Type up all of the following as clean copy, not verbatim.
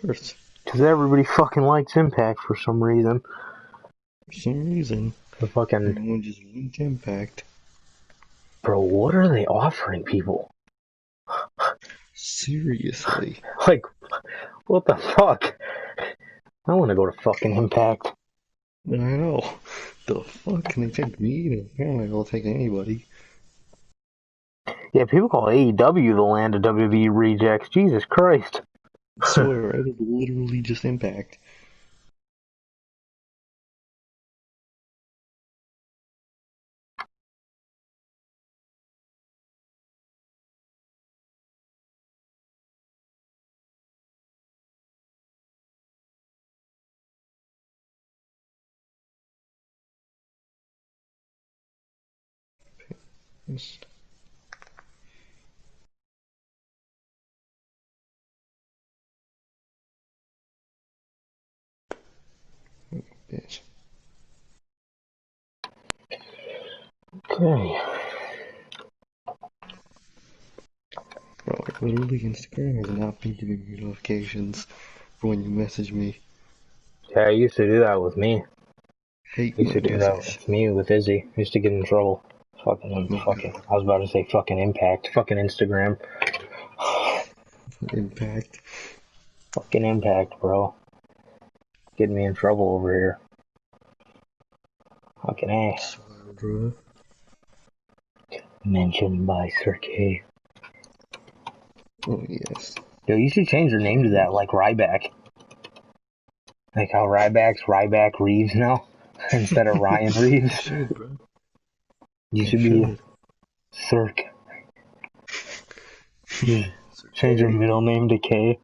course. Because everybody fucking likes Impact for some reason. For some reason. The fucking... Everyone just wants Impact. Bro, what are they offering people? Seriously. Like, what the fuck? I want to go to fucking Impact. I know. The fuck can they take me? Apparently they'll take anybody. Yeah, people call AEW the land of WWE rejects. Jesus Christ. I swear, it is literally just Impact. Yes. Bitch. Okay. Bro, like, literally Instagram has not been giving me notifications for when you message me. Yeah, I used to do that with me. Hate I used when to you do that message. with me, with Izzy. I used to get in trouble. Fucking, Oh fucking. god. I was about to say fucking Impact. Fucking Instagram. Impact. Fucking Impact, bro. Getting me in trouble over here. Fucking A. Swear, bro. Mentioned by Sir K. Oh yes. Yo, you should change your name to that, like Ryback. Like how Ryback Reeves now, instead of Ryan I Reeves. should, bro. You I should be should. Cirque. Yeah. Sir Change your K. middle name to K.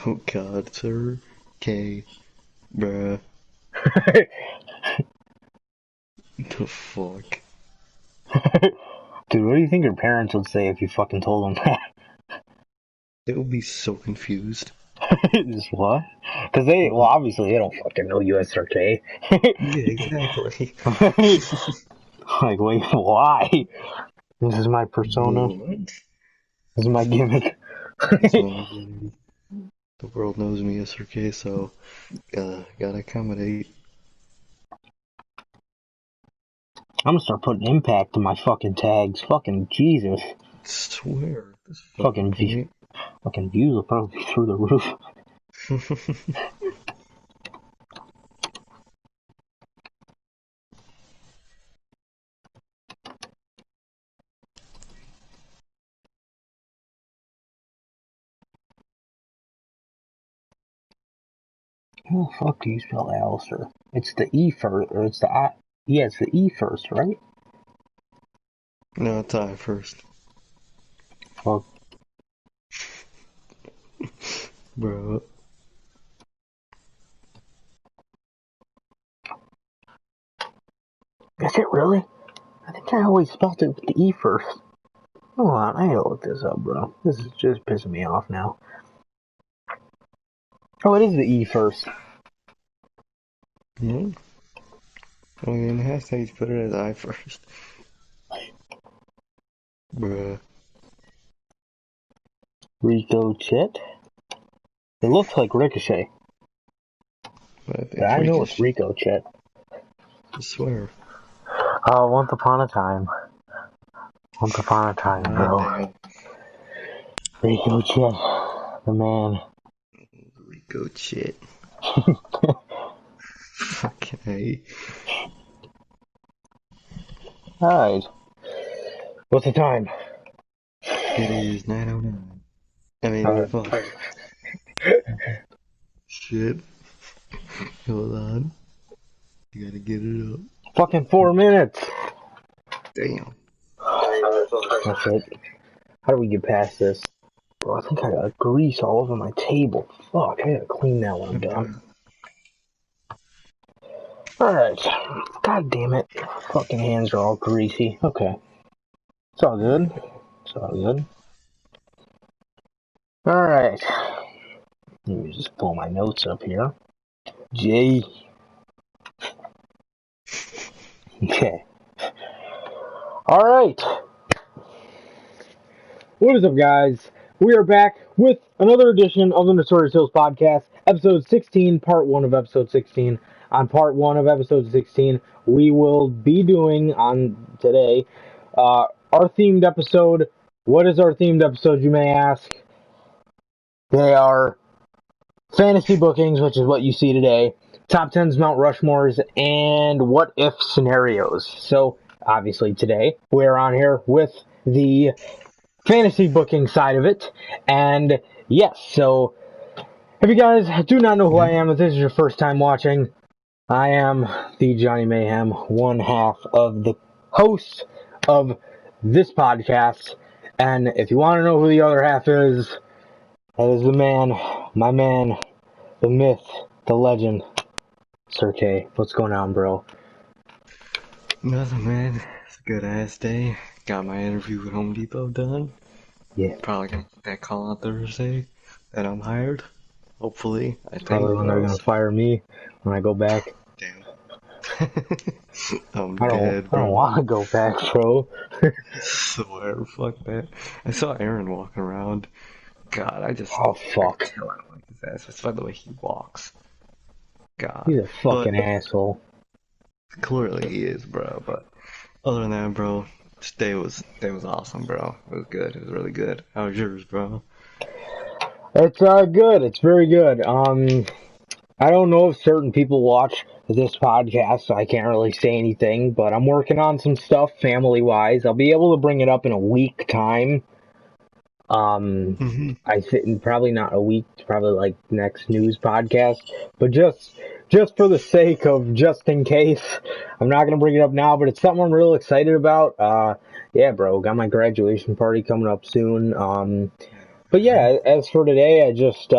Oh god, Sir K. Bruh. The fuck? Dude, what do you think your parents would say if you fucking told them that? They will be so confused. Just what? Because they, well, obviously they don't fucking know USRK. Yeah, exactly. Like, wait, why? This is my persona. What? This is my gimmick. That's my identity. The world knows me as Sir K, so gotta accommodate. I'm gonna start putting impact in my fucking tags. Fucking Jesus. Swear at this fucking Fucking, point. fucking views will probably be through the roof. How the fuck do you spell Aleister? It's the E first, or it's the I. Yeah, it's the E first, right? No, it's I first. Fuck. Bro. Is it really? I think I always spelled it with the E first. Hold on, I gotta look this up, bro. This is just pissing me off now. Oh, it is the E first. Hmm? I mean, in the hashtags, put it as I first. Bruh. Ricochet. It looks like Ricochet, But I but think I know it's Ricochet. Ricochet. I swear. Oh, once upon a time. Once upon a time, God bro. damn. Ricochet. The man. Ricochet. Fucking A. Alright. What's the time? It is 9:09. I mean, Alright. fuck. Shit. Hold on. You gotta get it up. Fucking 4 minutes. Damn. That's it. How do we get past this? Bro, I think I got grease all over my table. Fuck, I gotta clean that when I'm done. Alright. God damn it. Fucking hands are all greasy. Okay. It's all good. It's all good. Alright. Let me just pull my notes up here. J. Okay. Alright. What is up, guys? We are back with another edition of the Notorious podcast, episode 16, part 1 of episode 16. On part 1 of episode 16, we will be doing on today our themed episode. What is our themed episode, you may ask? They are fantasy bookings, which is what you see today, top 10s, Mount Rushmores, and what if scenarios. So, obviously, today we're on here with the fantasy booking side of it. And yes, so if you guys do not know who I am, if this is your first time watching, I am the Johnny Mayhem, one half of the hosts of this podcast. And if you want to know who the other half is, that is the man, my man, the myth, the legend, Sir K. What's going on, bro? Nothing, man. It's a good ass day. Got my interview with Home Depot done. Yeah. Probably gonna get that call on Thursday that I'm hired. Hopefully, I think. Probably when they're gonna fire me when I go back. Damn. I'm I dead, bro. don't want to go back, bro. I swear, fuck that. I saw Aaron walking around. God, Oh, fuck. I don't like his ass. It's by the way he walks. God. He's a fucking asshole. Clearly he is, bro. But other than that, bro, this day was awesome, bro. It was good. It was really good. How was yours, bro? It's good. It's very good. I don't know if certain people watch this podcast, so I can't really say anything, but I'm working on some stuff family-wise. I'll be able to bring it up in a week time. I think probably not a week, probably like next news podcast, but just for the sake of just in case, I'm not gonna bring it up now, but it's something I'm real excited about. Yeah, bro, got my graduation party coming up soon. But yeah, as for today, I just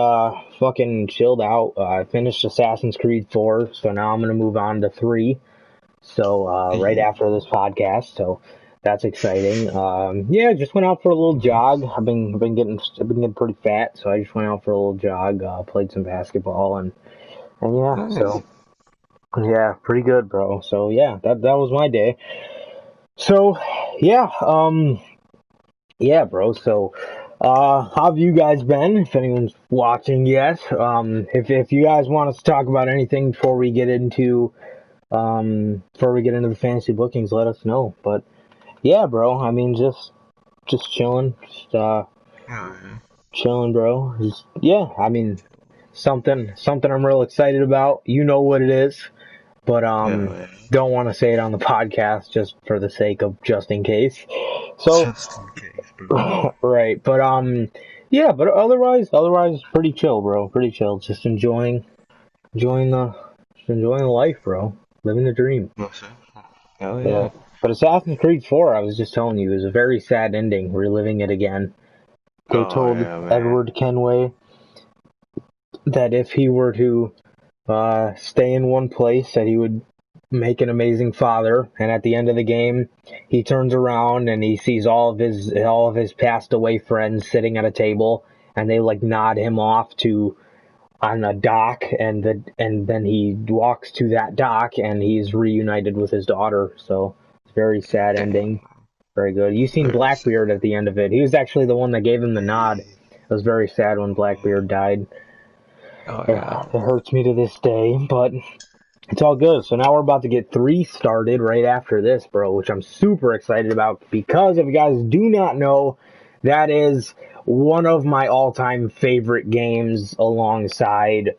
fucking chilled out. I finished Assassin's Creed 4, so now I'm gonna move on to 3. So right after this podcast, so that's exciting. Yeah, just went out for a little jog. I've been getting pretty fat, so I just went out for a little jog. Played some basketball and yeah, Nice. so yeah, pretty good, bro. So yeah, that was my day. So yeah, yeah, bro. So how have you guys been? If anyone's watching yet, if you guys want us to talk about anything before we get into the fantasy bookings, let us know. But yeah, bro. I mean, just chilling, chilling, bro. Yeah. I mean, something I'm real excited about. You know what it is, but don't want to say it on the podcast just for the sake of just in case. So just in case, bro. right, but yeah, but otherwise pretty chill, bro. Pretty chill. Just enjoying life, bro. Living the dream. Hell yeah. But Assassin's Creed 4, I was just telling you, is a very sad ending. Reliving it again. They told Edward Kenway that if he were to stay in one place, that he would make an amazing father. And at the end of the game, he turns around and he sees all of his passed away friends sitting at a table, and they like nod him off on a dock, and then he walks to that dock and he's reunited with his daughter. So it's a very sad ending. Very good. You seen Blackbeard at the end of it. He was actually the one that gave him the nod. It was very sad when Blackbeard died. Oh yeah. It hurts me to this day, but it's all good. So now we're about to get 3 started right after this, bro, which I'm super excited about, because if you guys do not know, that is one of my all-time favorite games alongside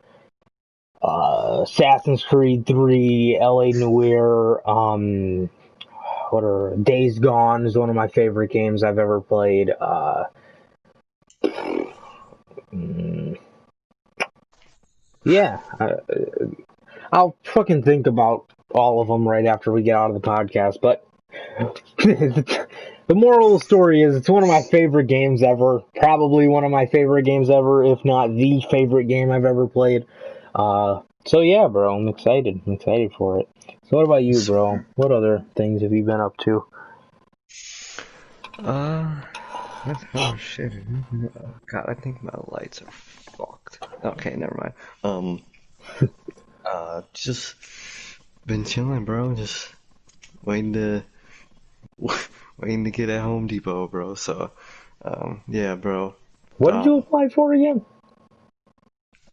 Assassin's Creed 3, LA Noire, Days Gone is one of my favorite games I've ever played. Yeah, I'll fucking think about all of them right after we get out of the podcast, but the moral of the story is it's one of my favorite games ever. Probably one of my favorite games ever, if not the favorite game I've ever played. So yeah, bro, I'm excited. I'm excited for it. So what about you, bro? What other things have you been up to? Oh shit. God, I think my lights are fucked. Okay, never mind. Just been chilling, bro. Just waiting to get at Home Depot, bro. So, yeah, bro. What did you Um, apply for again?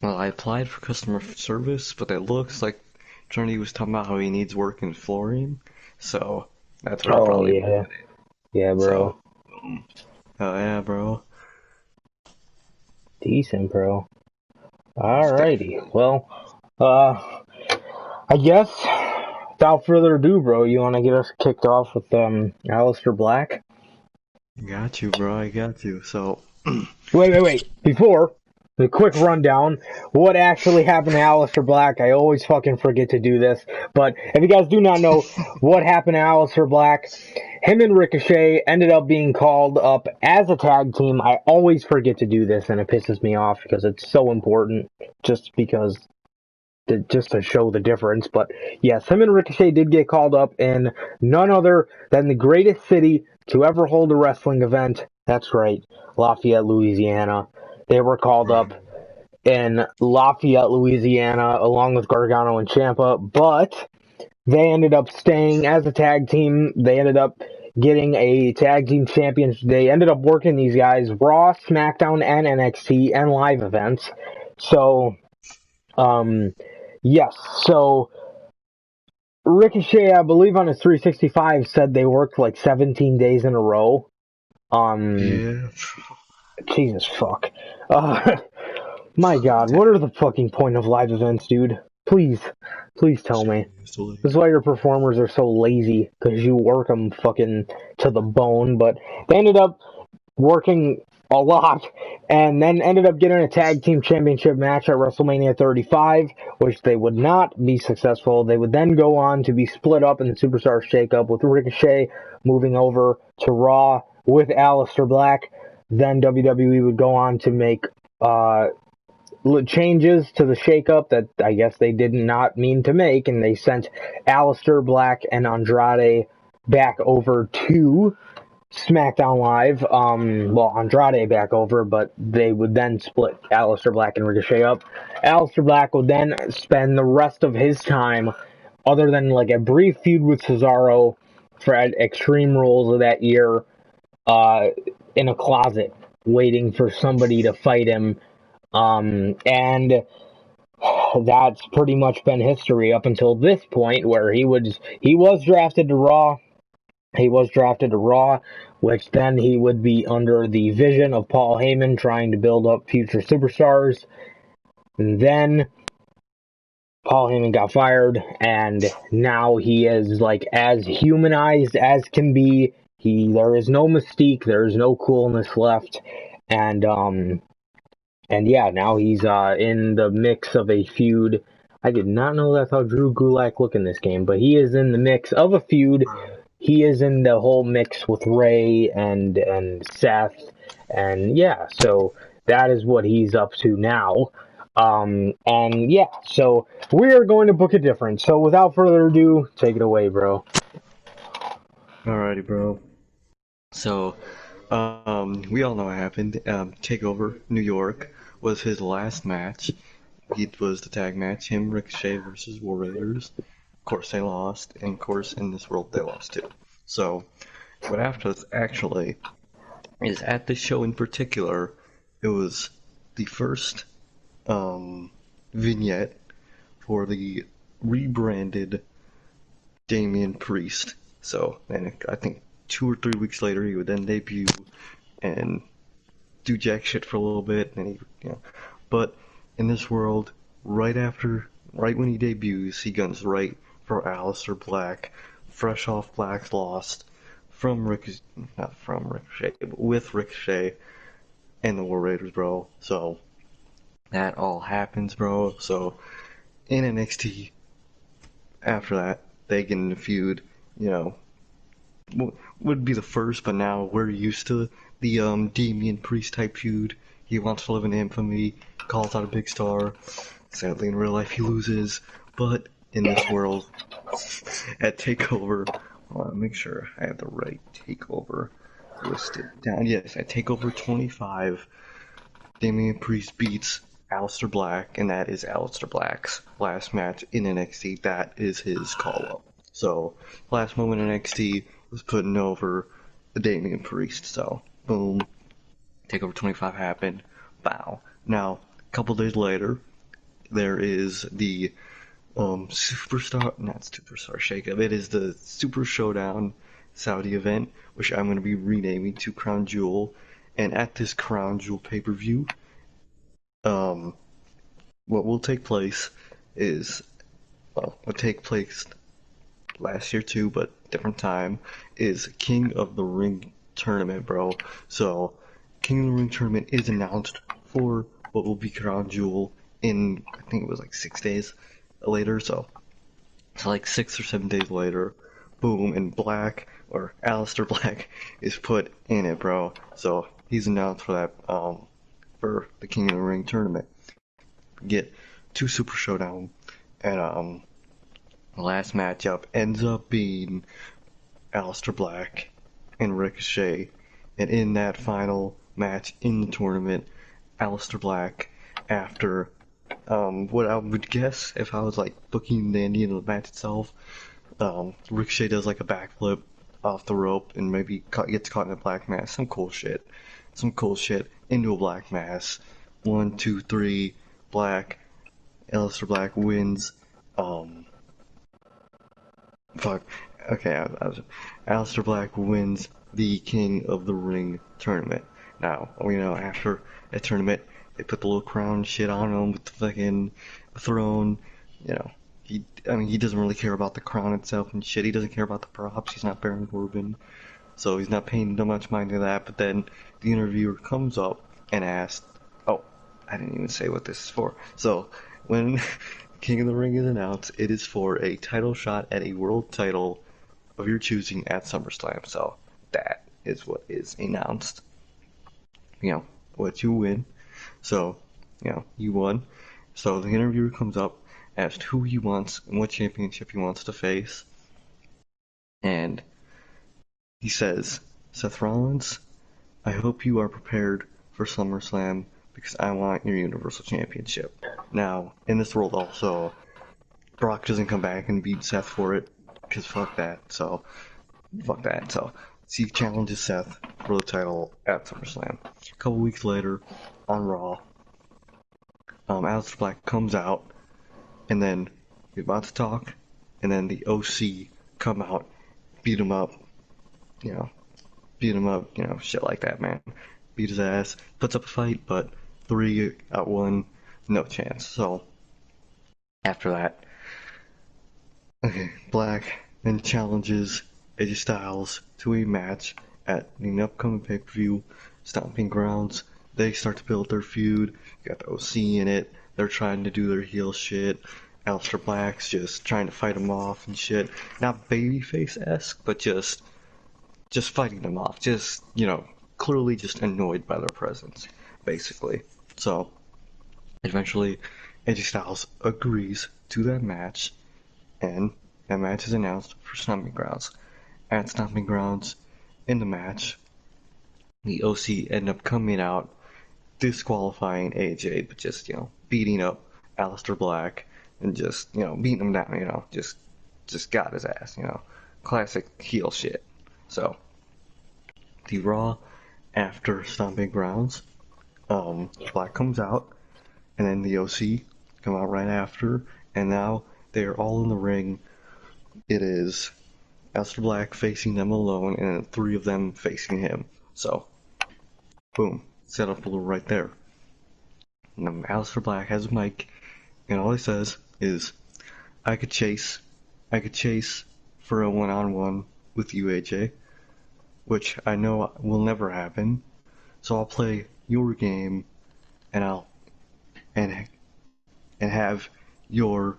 well, I applied for customer service, but it looks like Trinity was talking about how he needs work in flooring, so that's where I'll Oh probably be yeah, headed. yeah, So, bro. oh yeah, bro. Decent, bro. Most Alrighty. definitely. Well, I guess without further ado, bro, you want to get us kicked off with Aleister Black? Got you, bro. I got you. So, Wait. Before the quick rundown, what actually happened to Aleister Black? I always fucking forget to do this, but if you guys do not know what happened to Aleister Black, him and Ricochet ended up being called up as a tag team. I always forget to do this, and it pisses me off because it's so important. Just because just to show the difference. But yes, him and Ricochet did get called up in none other than the greatest city to ever hold a wrestling event. That's right, Lafayette, Louisiana. They were called up in Lafayette, Louisiana, along with Gargano and Ciampa, but they ended up staying as a tag team. They ended up getting a tag team championship. They ended up working these guys Raw, SmackDown, and NXT and live events. So, um, yes. So Ricochet, I believe on his 365 said they worked like 17 days in a row. Um, yeah. Jesus fuck. Uh, my God, what are the fucking point of live events, dude? Please tell me. This is Seriously. why your performers are so lazy, because you work them fucking to the bone. But they ended up working a lot, and then ended up getting a tag team championship match at WrestleMania 35, which they would not be successful. They would then go on to be split up in the Superstar Shakeup with Ricochet moving over to Raw with Aleister Black. Then WWE would go on to make changes to the shakeup that I guess they did not mean to make, and they sent Aleister Black and Andrade back over to SmackDown Live. Well, Andrade back over, but they would then split Aleister Black and Ricochet up. Aleister Black would then spend the rest of his time, other than like a brief feud with Cesaro for Extreme Rules of that year, uh, in a closet waiting for somebody to fight him. And that's pretty much been history up until this point, where he was drafted to Raw. He was drafted to Raw, which then he would be under the vision of Paul Heyman trying to build up future superstars. And then Paul Heyman got fired, and now he is like as humanized as can be. There is no mystique, there is no coolness left, and yeah, now he's in the mix of a feud. I did not know that's how Drew Gulak looked in this game, but he is in the mix of a feud. He is in the whole mix with Ray and Seth, and yeah, so that is what he's up to now. And yeah, so we are going to book a difference. So without further ado, take it away, bro. Alrighty, bro. So, we all know what happened. Takeover New York was his last match. It was the tag match, him, Ricochet versus War Raiders. Of course, they lost, and of course, in this world, they lost too. So, what happened was actually is at this show in particular, it was the first vignette for the rebranded Damian Priest. So, and I think 2 or 3 weeks later, he would then debut and do jack shit for a little bit, and But in this world, right when he debuts, he guns right for Aleister Black, fresh off Black's Lost, not from Ricochet, but with Ricochet and the War Raiders, bro. So that all happens, bro. So in NXT, after that, they get in a feud. You know, would be the first, but now we're used to the Damian Priest type feud. He wants to live in infamy, calls out a big star. Sadly, in real life, he loses, but in this world, at Takeover, make sure I have the right Takeover listed down. Yes, at Takeover 25, Damian Priest beats Aleister Black, and that is Aleister Black's last match in NXT. That is his call up. So, last moment in NXT was putting over the Damian Priest. So, boom. Takeover 25 happened. Bow. Now, a couple days later, there is the Superstar, not Superstar Shakeup. It is the Super Showdown Saudi event, which I'm going to be renaming to Crown Jewel. And at this Crown Jewel pay-per-view, um, what will take place is, well, what take place last year too, but different time, is King of the Ring tournament, bro. So, King of the Ring tournament is announced for what will be Crown Jewel in, I think it was like 6 days later, so like 6 or 7 days later, boom, and Black, or Aleister Black, is put in it, bro. So, he's announced for that, for the King of the Ring tournament. Get two Super Showdown, and, the last matchup ends up being Aleister Black and Ricochet. And in that final match in the tournament, Aleister Black, after what I would guess if I was like booking the ending of the match itself, Ricochet does like a backflip off the rope and maybe gets caught in a black mass. Some cool shit into a black mass. 1, 2, 3, Black. Aleister Black wins. Um, Fuck. Okay, Aleister Black wins the King of the Ring tournament. Now, we know after a tournament, they put the little crown shit on him with the fucking throne. You know, he doesn't really care about the crown itself and shit. He doesn't care about the props. He's not Baron Corbin, so he's not paying no much mind to that. But then the interviewer comes up and asks, "Oh, I didn't even say what this is for." So when King of the Ring is announced, it is for a title shot at a world title of your choosing at SummerSlam. So that is what is announced. You know, what you win. So, you won. So the interviewer comes up, asks who he wants and what championship he wants to face. And he says, Seth Rollins, I hope you are prepared for SummerSlam because I want your Universal Championship. Now, in this world also, Brock doesn't come back and beat Seth for it, because fuck that, so, he challenges Seth for the title at SummerSlam. A couple weeks later, on Raw, Aleister Black comes out, and then he's about to talk, and then the OC come out, beat him up, you know, shit like that, man. Beat his ass, puts up a fight, but 3-1, no chance. So, after that, okay, Black then challenges AJ Styles to a match at the upcoming pay-per-view, Stomping Grounds. They start to build their feud. You got the OC in it. They're trying to do their heel shit. Aleister Black's just trying to fight him off and shit. Not babyface-esque, but just fighting them off. Just, clearly just annoyed by their presence, basically. So, eventually, AJ Styles agrees to that match, and that match is announced for Stomping Grounds. At Stomping Grounds, in the match, the OC end up coming out, disqualifying AJ, but just, beating up Aleister Black, and just, beating him down, just got his ass, classic heel shit. So, the Raw after Stomping Grounds, Black comes out, and then the OC come out right after, and now they are all in the ring. It is Aleister Black facing them alone, and 3 of them facing him. So, boom, set up a little right there. And Aleister Black has a mic, and all he says is, I could chase for a one-on-one with you, AJ, which I know will never happen. So I'll play your game, and I'll and and have your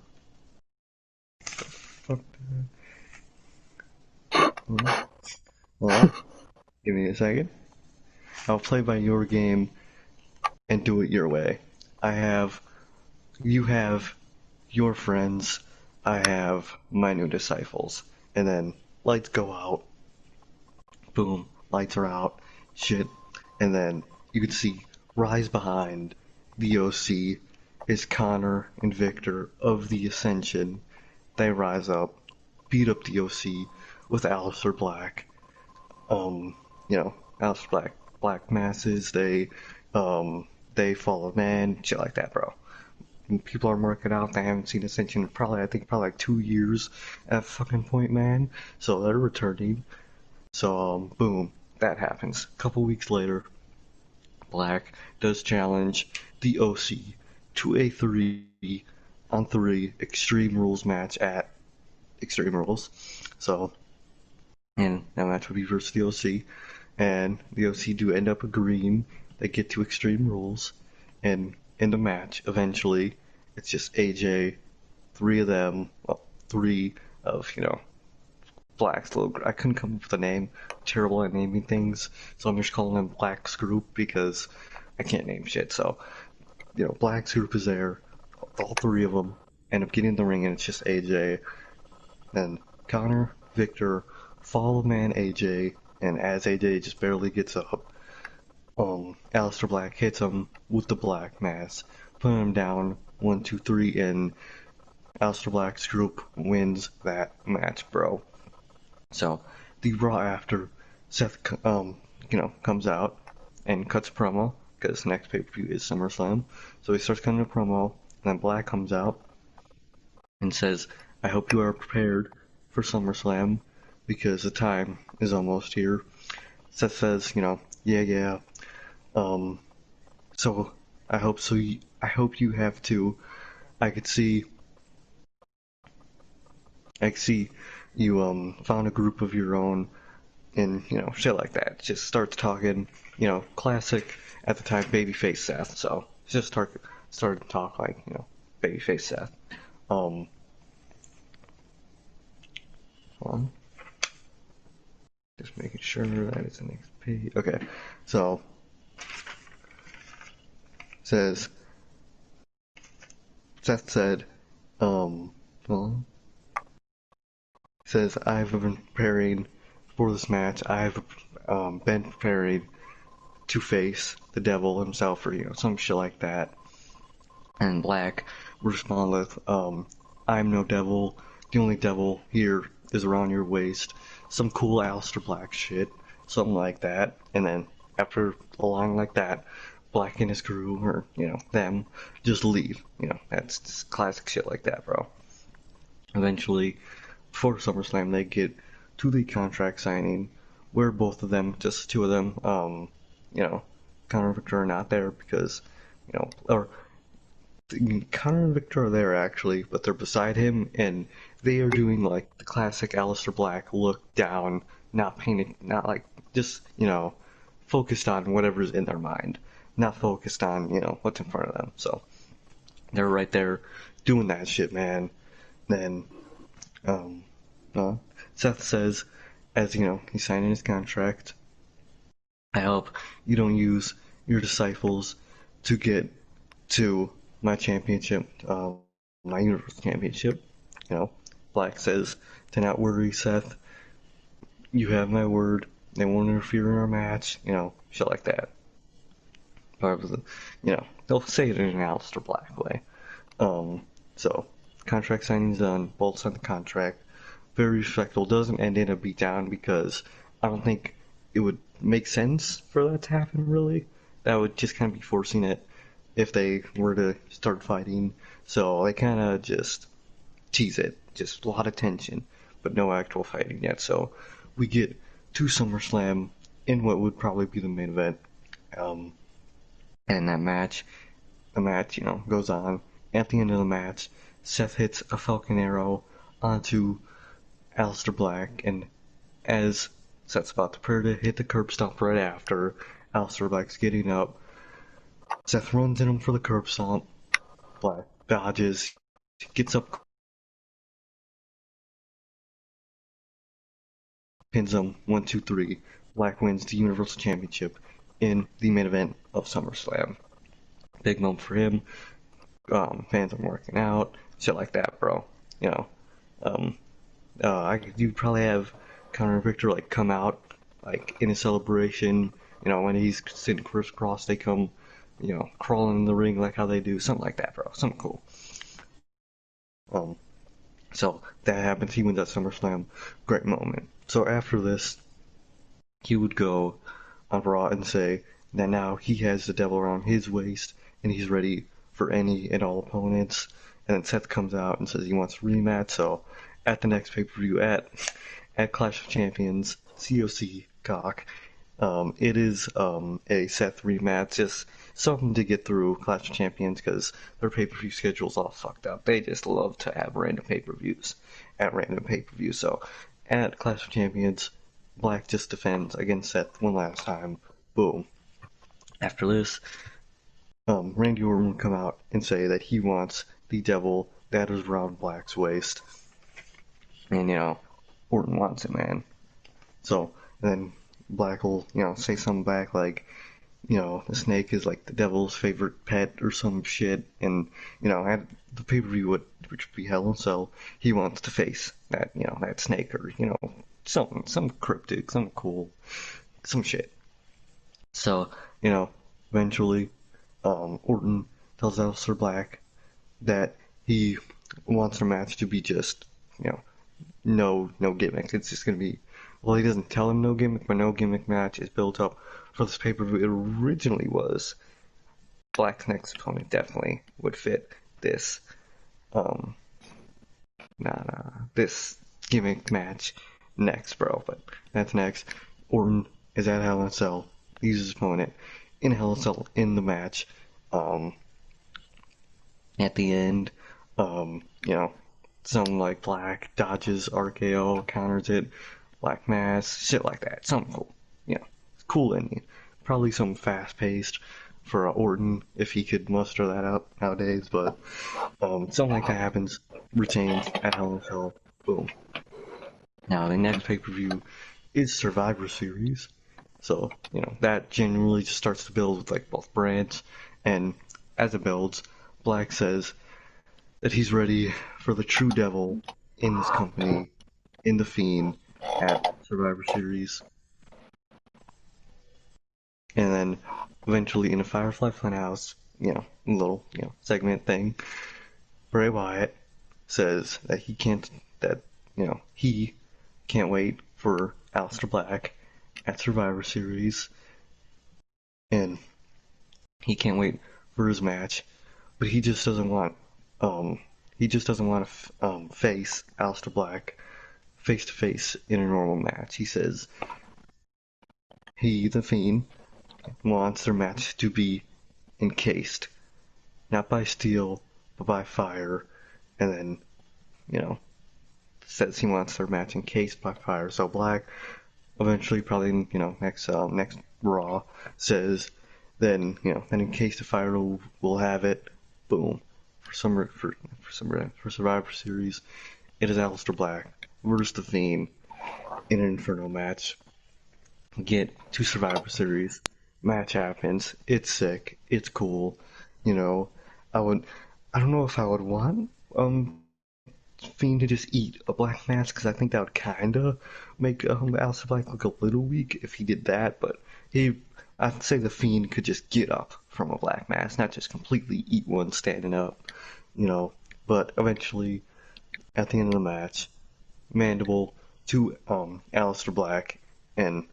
fuck. Hold on, give me a second. I'll play by your game and do it your way. You have your friends, I have my new disciples, and then lights go out. Boom, lights are out. Shit, and then you can see rise behind the OC is Connor and Victor of the Ascension. They rise up, beat up the OC with Aleister Black. Aleister Black black masses, they follow men, shit like that, bro. And people are marking out. They haven't seen Ascension in probably, I think, probably like 2 years at fucking point, man. So they're returning. So, boom, that happens. A couple weeks later, Black does challenge the OC to a 3-on-3 Extreme Rules match at Extreme Rules. So, and that match would be versus the OC. And the OC do end up agreeing. They get to Extreme Rules. And in the match, eventually, it's just AJ, three of them, well, three of, Black's little. I couldn't come up with a name. Terrible at naming things, so I'm just calling them Black's group because I can't name shit. So, Black's group is there. All three of them end up getting in the ring, and it's just AJ. Then Connor, Victor, follow man AJ, and as AJ just barely gets up, Aleister Black hits him with the Black Mass, putting him down 1, 2, 3, and Aleister Black's group wins that match, bro. So the Raw after Seth, comes out and cuts a promo because next pay-per-view is SummerSlam. So he starts cutting a promo, and then Black comes out and says, "I hope you are prepared for SummerSlam because the time is almost here." Seth says, "Yeah, yeah. So I hope so. I hope you have to. I could see you found a group of your own and shit like that." Just starts talking, classic at the time babyface Seth. So just started to talk like babyface Seth. Um, hold on. Just making sure that it's the next page. Okay, so says Seth said, well, says, "I've been preparing for this match. I've been preparing to face the devil himself," or some shit like that. And Black responded with, "I'm no devil. The only devil here is around your waist." Some cool Aleister Black shit, something like that. And then after a line like that, Black and his crew, or them, just leave. That's just classic shit like that, bro. Eventually, before SummerSlam, they get to the contract signing, where both of them, just two of them, Connor and Victor are not there because, or Connor and Victor are there actually, but they're beside him, and they are doing like the classic Aleister Black look down, not painted, not like just focused on whatever's in their mind, not focused on what's in front of them. So they're right there doing that shit, man. Then Seth says, as he's signing his contract, "I hope you don't use your disciples to get to my championship, my Universal Championship." Black says, "Do not worry, Seth. You have my word. They won't interfere in our match." Shit like that. But, they'll say it in an Aleister Black way. So, contract signing's done. Bolt signed the contract. Very respectful. Doesn't end in a beatdown because I don't think it would make sense for that to happen, really. That would just kind of be forcing it if they were to start fighting. So they kind of just tease it. Just a lot of tension, but no actual fighting yet. So we get to SummerSlam in what would probably be the main event. And that match, the match, goes on. At the end of the match, Seth hits a Falcon Arrow onto Aleister Black, and as Seth's about to prepare to hit the curb stomp right after, Aleister Black's getting up. Seth runs in him for the curb stomp. Black dodges, gets up, pins him 1, 2, 3. Black wins the Universal Championship in the main event of SummerSlam. Big moment for him. Fans are working out, shit like that, bro. Um, you'd probably have Connor and Victor like come out like in a celebration. When he's sitting crisscross, they come, crawling in the ring like how they do, something like that, bro. Something cool. So that happens. He wins that SummerSlam. Great moment. So after this, he would go on Raw and say that now he has the devil around his waist and he's ready for any and all opponents. And then Seth comes out and says he wants a rematch. So at the next pay-per-view at Clash of Champions, COC cock, it is a Seth rematch, just something to get through Clash of Champions because their pay-per-view schedule's all fucked up. They just love to have random pay-per-views at random pay-per-views. So at Clash of Champions, Black just defends against Seth one last time. Boom. After this, Randy Orton would come out and say that he wants the devil that is around Black's waist. And, Orton wants it, man. So then Black will, say something back like, the snake is like the devil's favorite pet or some shit. And, at the pay-per-view, which would be Hell in a Cell, he wants to face that, that snake or, some cryptic, some cool, some shit. So, eventually, Orton tells Aleister Black that he wants their match to be just, no gimmick. It's just gonna be, well, he doesn't tell him no gimmick, but no gimmick match is built up for this pay-per-view. It originally was Black's next opponent definitely would fit this, um, this gimmick match next, bro. But that's next. Orton is at Hell in a Cell. He's his opponent in Hell in a Cell in the match. Um, at the end, something like Black dodges RKO, counters it, Black Mass, shit like that. Something cool. Cool ending. Probably some fast paced for Orton if he could muster that up nowadays, but something like that happens, retains at Hell in a Cell. Boom. Now, the next pay per view is Survivor Series. So, that generally just starts to build with like both brands, and as it builds, Black says that he's ready for the true devil in his company, in the Fiend, at Survivor Series. And then eventually in a Firefly Funhouse, little, segment thing, Bray Wyatt says that he can't wait for Aleister Black at Survivor Series, and he can't wait for his match, but he just doesn't want to face Aleister Black face to face in a normal match. He says he, the Fiend, wants their match to be encased, not by steel, but by fire, and then, says he wants their match encased by fire. So Black eventually, probably, next Raw, says then, then encased the fire will have it. Boom. For Survivor Series, it is Aleister Black versus the Fiend in an Inferno match. Get to Survivor Series. Match happens. It's sick. It's cool. I don't know if I would want Fiend to just eat a black mask because I think that would kind of make Aleister Black look a little weak if he did that. But I'd say the Fiend could just get up from a black mask, not just completely eat one standing up. But eventually, at the end of the match, Mandible to Aleister Black and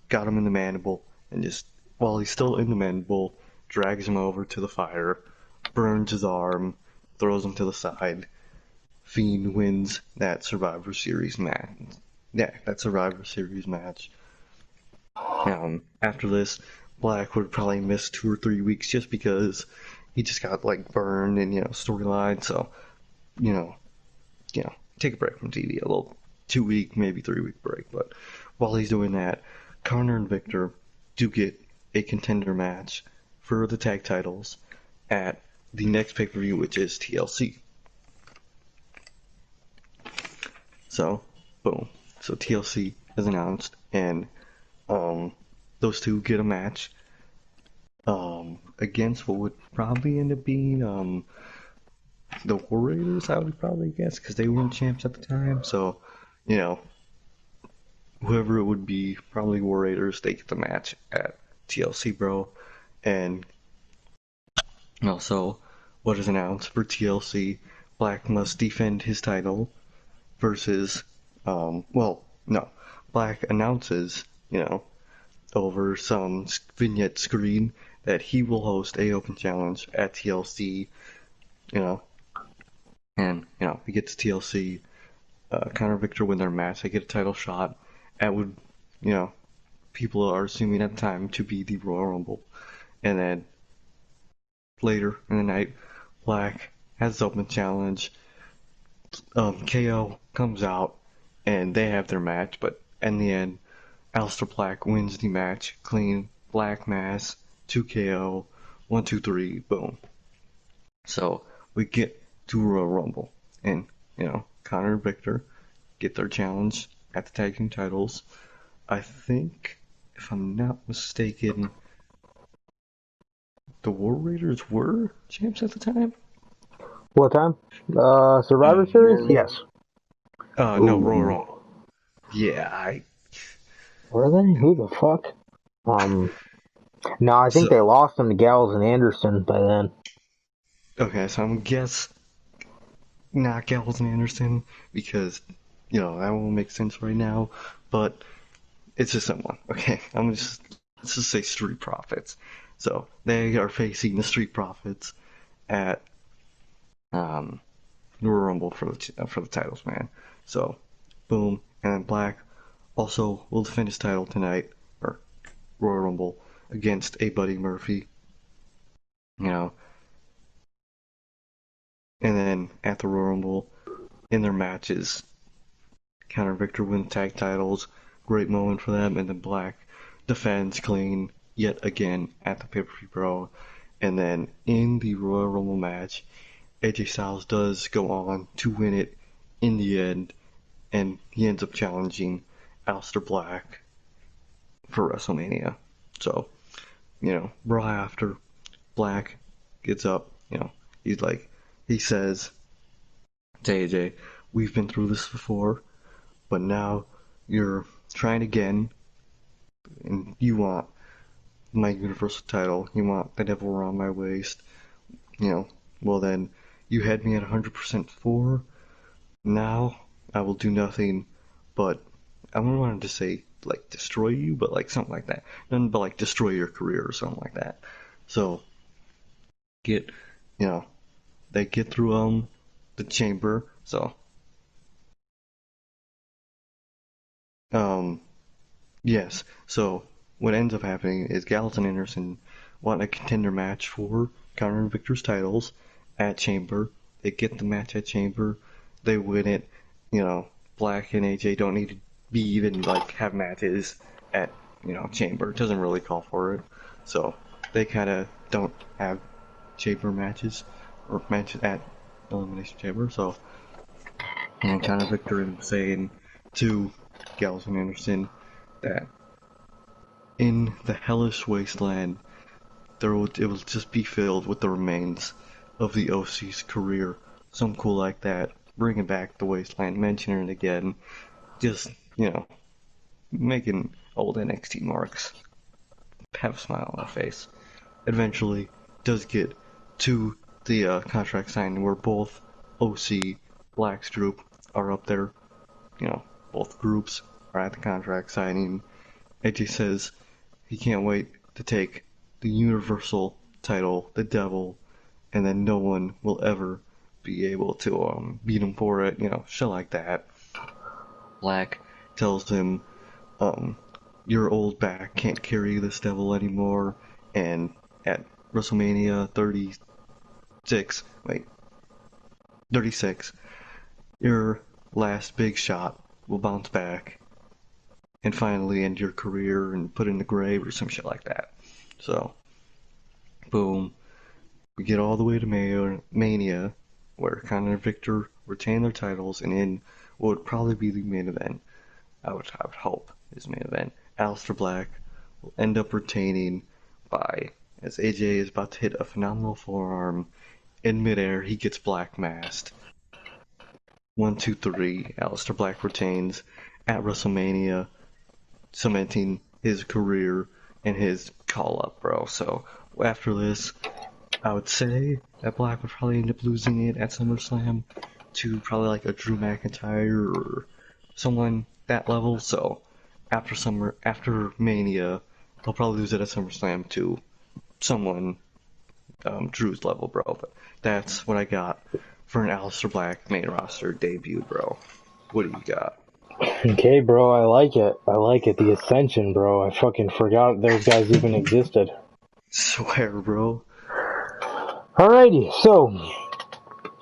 got him in the Mandible, and just while he's still in the Mandible, drags him over to the fire, burns his arm, throws him to the side. Fiend wins that Survivor Series match. Yeah, that Survivor Series match. After this, Black would probably miss 2 or 3 weeks just because he just got like burned and storyline. So, you know, take a break from TV, a little 2-week, maybe 3-week break. But while he's doing that, Connor and Victor do get a contender match for the tag titles at the next pay-per-view, which is TLC. So, boom. So TLC is announced, and those two get a match against what would probably end up being the War Raiders, I would probably guess, because they weren't champs at the time. So, you know, whoever it would be, probably War Raiders, they get the match at TLC, bro. And also, what is announced for TLC, Black must defend his title versus, well, no, Black announces, over some vignette screen that he will host a open challenge at TLC, you know, and he gets TLC. Conor Victor win their match. They get a title shot at would, you know, people are assuming at the time to be the Royal Rumble, and then later in the night, Black has the open challenge. KO comes out, and they have their match, but in the end, Aleister Black wins the match clean. Black Mass, 2 KO, 1, 2, 3, boom. So we get to Royal Rumble, and Conor and Victor get their challenge at the tag team titles. I think, if I'm not mistaken, the War Raiders were champs at the time. What time? Survivor Series? Royal Rumble. Yes. No, Royal Ooh. Rumble. Yeah, I. Were they? Who the fuck? No, I think So they lost them to Gallows and Anderson by then. okay, so I'm gonna guess not Gallows and Anderson because that won't make sense right now, but it's just someone. Okay, let's just say Street Profits. So they are facing the Street Profits at um, Royal Rumble for the titles, man. So boom, and then Black also will defend his title tonight or Royal Rumble against a Buddy Murphy. You know, and then at the Royal Rumble in their matches, Conor and Victor win tag titles. Great moment for them, and then Black defends clean yet again at the pay-per-view, bro. And then in the Royal Rumble match, AJ Styles does go on to win it in the end, and he ends up challenging Aleister Black for WrestleMania. So, right after Black gets up, he says to AJ, "We've been through this before, but now you're trying again, and you want my Universal title. You want the devil around my waist. Well then, you had me at 100% for. Now I will do nothing but I wanted to say like destroy you, but like something like that. Nothing but like destroy your career or something like that. So get you know they get through the chamber. So um yes. So what ends up happening is Gallows and Anderson want a contender match for Conor and Victor's titles at Chamber. They get the match at Chamber. They win it. You know, Black and AJ don't need to be even like have matches at Chamber. It doesn't really call for it. So they kind of don't have Chamber matches or matches at Elimination Chamber. So and Conor Victor ends up saying to Gallows and Anderson that in the hellish wasteland, it will just be filled with the remains of the OC's career. Some cool like that. Bringing back the wasteland, mentioning it again. Just, making old NXT marks have a smile on their face. Eventually, does get to the contract signing where both OC, Black's group are up there. Both groups are at the contract signing. AJ says he can't wait to take the Universal title, the Devil, and then no one will ever be able to beat him for it. Shit like that. Black tells him, your old back can't carry this Devil anymore, and at WrestleMania 36, your last big shot will bounce back and finally end your career and put in the grave or some shit like that. So, boom. We get all the way to Mania, where Conor and Victor retain their titles, and in what would probably be the main event, I would hope, is the main event, Aleister Black will end up retaining by, as AJ is about to hit a phenomenal forearm, in midair, he gets black masked. 1, 2, 3, Aleister Black retains at WrestleMania, cementing his career and his call up, bro. So after this, I would say that Black would probably end up losing it at SummerSlam to probably like a Drew McIntyre or someone that level. So after Mania, They'll probably lose it at SummerSlam to someone Drew's level, bro. But that's what I got for an Aleister Black main roster debut, bro. What do you got? Okay, bro, I like it. I like it. The Ascension, bro. I fucking forgot those guys even existed. Swear, bro. Alrighty, so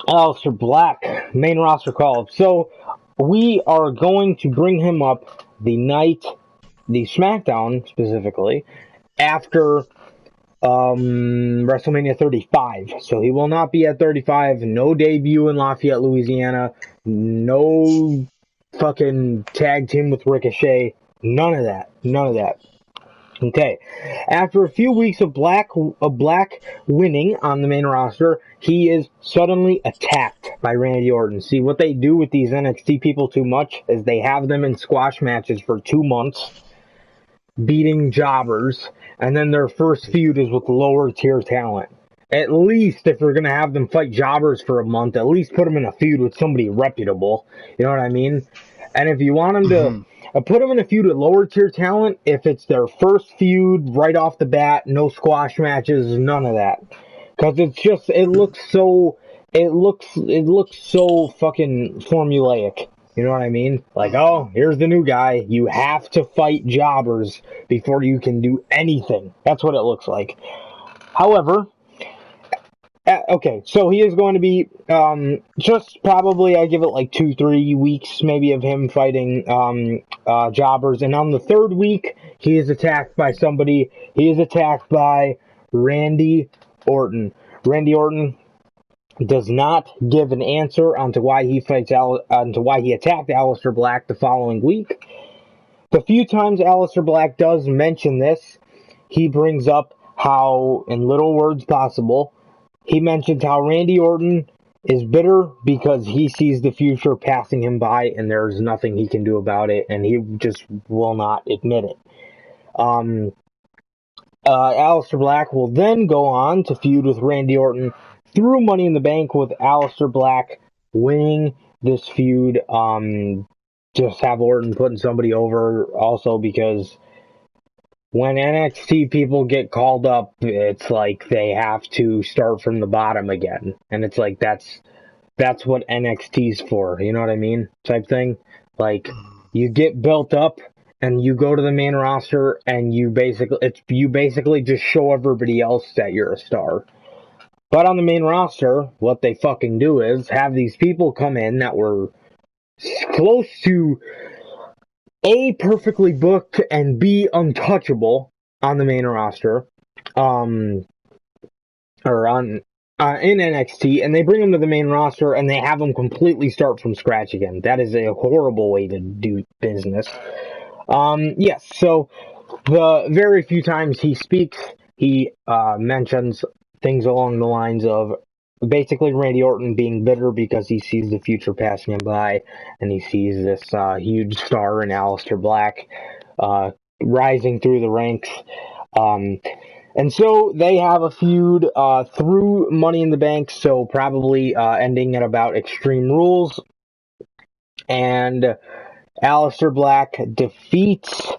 Aleister Black, main roster call-up. So we are going to bring him up the SmackDown specifically, after WrestleMania 35. So he will not be at 35. No debut in Lafayette, Louisiana. No fucking tag team with Ricochet. None of that. None of that. Okay. After a few weeks of Black winning on the main roster, he is suddenly attacked by Randy Orton. See, what they do with these NXT people too much is they have them in squash matches for 2 months, beating jobbers, and then their first feud is with lower tier talent. At least, if you're going to have them fight jobbers for a month, at least put them in a feud with somebody reputable. You know what I mean? And if you want them to put them in a feud with lower tier talent, if it's their first feud right off the bat, no squash matches, none of that. Because it's just, it looks so fucking formulaic. You know what I mean? Like, oh, here's the new guy. You have to fight jobbers before you can do anything. That's what it looks like. However, okay, so he is going to be just probably, I give it like 2-3 weeks maybe of him fighting jobbers. And on the third week, he is attacked by somebody. He is attacked by Randy Orton. Randy Orton does not give an answer onto why he attacked Aleister Black the following week. The few times Aleister Black does mention this, he brings up how, in little words possible, he mentions how Randy Orton is bitter because he sees the future passing him by and there's nothing he can do about it, and he just will not admit it. Aleister Black will then go on to feud with Randy Orton through Money in the Bank, with Aleister Black winning this feud. Just have Orton putting somebody over also, because when NXT people get called up, it's like they have to start from the bottom again. And it's like, that's what NXT's for, you know what I mean? Type thing. Like, you get built up and you go to the main roster and you basically just show everybody else that you're a star. But on the main roster, what they fucking do is have these people come in that were close to A, perfectly booked, and B, untouchable on the main roster, in NXT, and they bring them to the main roster and they have them completely start from scratch again. That is a horrible way to do business. Yes, so the very few times he speaks, he mentions things along the lines of basically Randy Orton being bitter because he sees the future passing him by, and he sees this huge star in Aleister Black rising through the ranks. And so they have a feud through Money in the Bank, so probably ending at about Extreme Rules. And Aleister Black defeats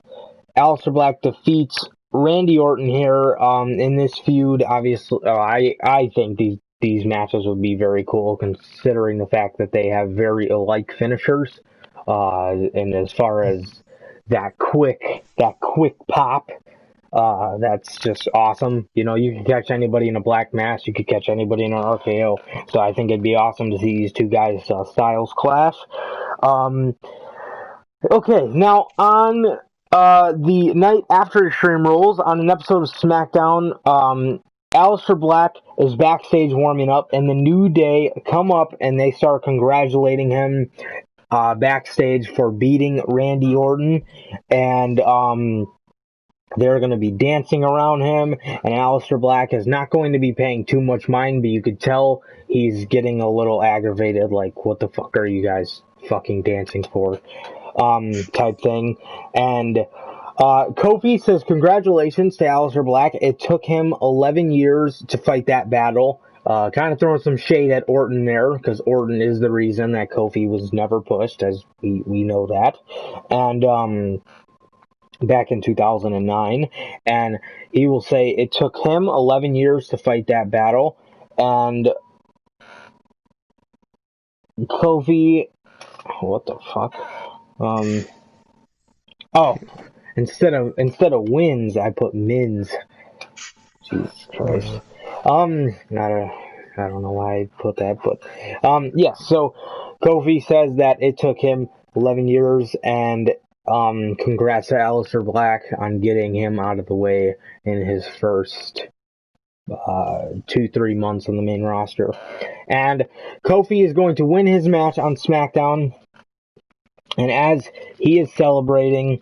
Randy Orton here in this feud. Obviously, I think these matches would be very cool, considering the fact that they have very alike finishers. And as far as that quick pop, that's just awesome. You know, you can catch anybody in a black mass, you could catch anybody in an RKO. So I think it'd be awesome to see these two guys styles clash. Okay, now on the night after Extreme Rules, on an episode of SmackDown, Aleister Black is backstage warming up, and the New Day come up and they start congratulating him backstage for beating Randy Orton, and they're going to be dancing around him, and Aleister Black is not going to be paying too much mind, but you could tell he's getting a little aggravated, like, what the fuck are you guys fucking dancing for? Type thing. And Kofi says congratulations to Aleister Black. It took him 11 years to fight that battle. Kind of throwing some shade at Orton there, because Orton is the reason that Kofi was never pushed, as we know that. And back in 2009, and he will say it took him 11 years to fight that battle, and Kofi, what the fuck? Oh, instead of wins, I put mins. Jesus Christ. I don't know why I put that, but yes. So Kofi says that it took him 11 years, and congrats to Aleister Black on getting him out of the way in his first 2-3 months on the main roster. And Kofi is going to win his match on SmackDown, and as he is celebrating,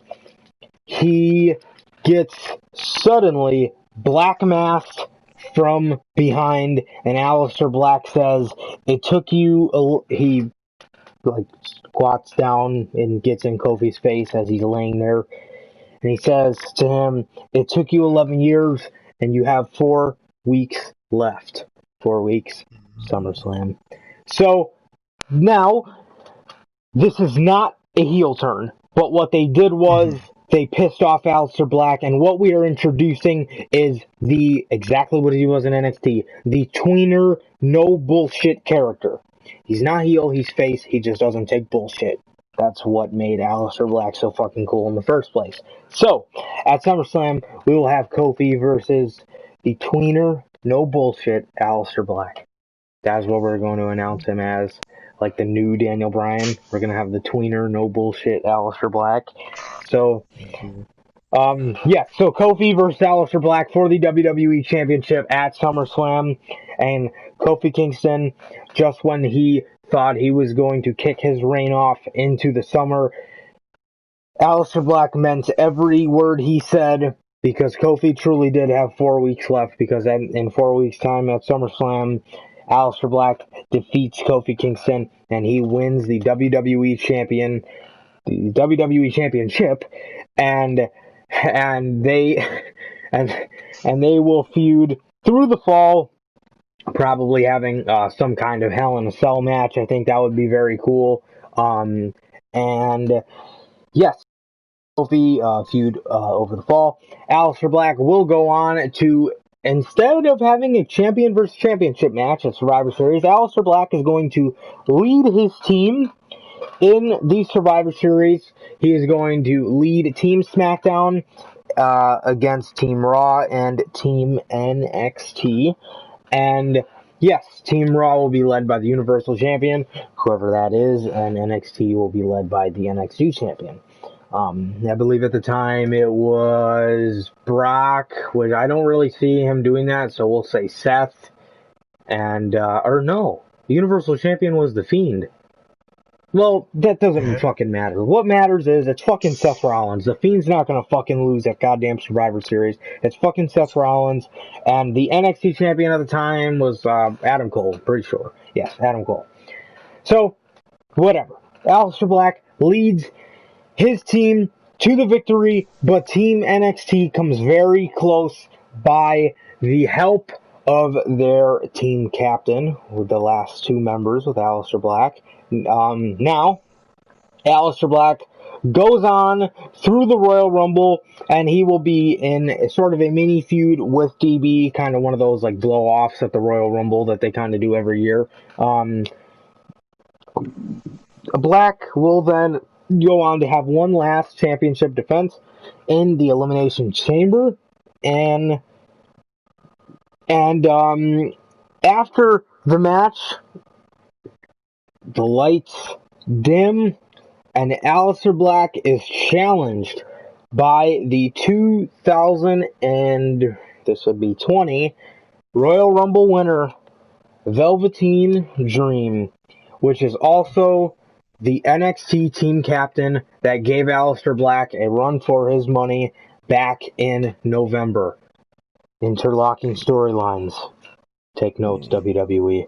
he gets suddenly black masked from behind, and Aleister Black says, it took you, he like squats down and gets in Kofi's face as he's laying there, and he says to him, it took you 11 years, and you have 4 weeks left. 4 weeks, SummerSlam. So, now, this is not a heel turn, but what they did was they pissed off Aleister Black, and what we are introducing is exactly what he was in NXT, the tweener, no bullshit character. He's not heel, he's face, he just doesn't take bullshit. That's what made Aleister Black so fucking cool in the first place. So, at SummerSlam, we will have Kofi versus the tweener, no bullshit, Aleister Black. That's what we're going to announce him as. Like the new Daniel Bryan. We're going to have the tweener, no bullshit, Aleister Black. So, so Kofi versus Aleister Black for the WWE Championship at SummerSlam. And Kofi Kingston, just when he thought he was going to kick his reign off into the summer, Aleister Black meant every word he said, because Kofi truly did have 4 weeks left, because in 4 weeks' time at SummerSlam, Aleister Black defeats Kofi Kingston, and he wins the WWE Championship, and they and they will feud through the fall, probably having some kind of Hell in a Cell match. I think that would be very cool. And yes, Kofi feud over the fall. Aleister Black will go on to, instead of having a champion versus championship match at Survivor Series, Aleister Black is going to lead his team in the Survivor Series. He is going to lead Team SmackDown against Team Raw and Team NXT. And yes, Team Raw will be led by the Universal Champion, whoever that is, and NXT will be led by the NXT Champion. I believe at the time it was Brock, which I don't really see him doing that, so we'll say Seth. And, or no, the Universal Champion was The Fiend. Well, that doesn't fucking matter. What matters is it's fucking Seth Rollins. The Fiend's not gonna fucking lose that goddamn Survivor Series. It's fucking Seth Rollins. And the NXT champion at the time was Adam Cole, pretty sure. Yes, Adam Cole. So, whatever. Aleister Black leads his team to the victory, but Team NXT comes very close by the help of their team captain, with the last 2 members with Aleister Black. Now, Aleister Black goes on through the Royal Rumble, and he will be in sort of a mini feud with DB, kind of one of those like blow-offs at the Royal Rumble that they kind of do every year. Black will then go on to have one last championship defense in the Elimination Chamber, and after the match, the lights dim, and Aleister Black is challenged by the 2020 Royal Rumble winner, Velveteen Dream, which is also the NXT team captain that gave Aleister Black a run for his money back in November. Interlocking storylines. Take notes, WWE.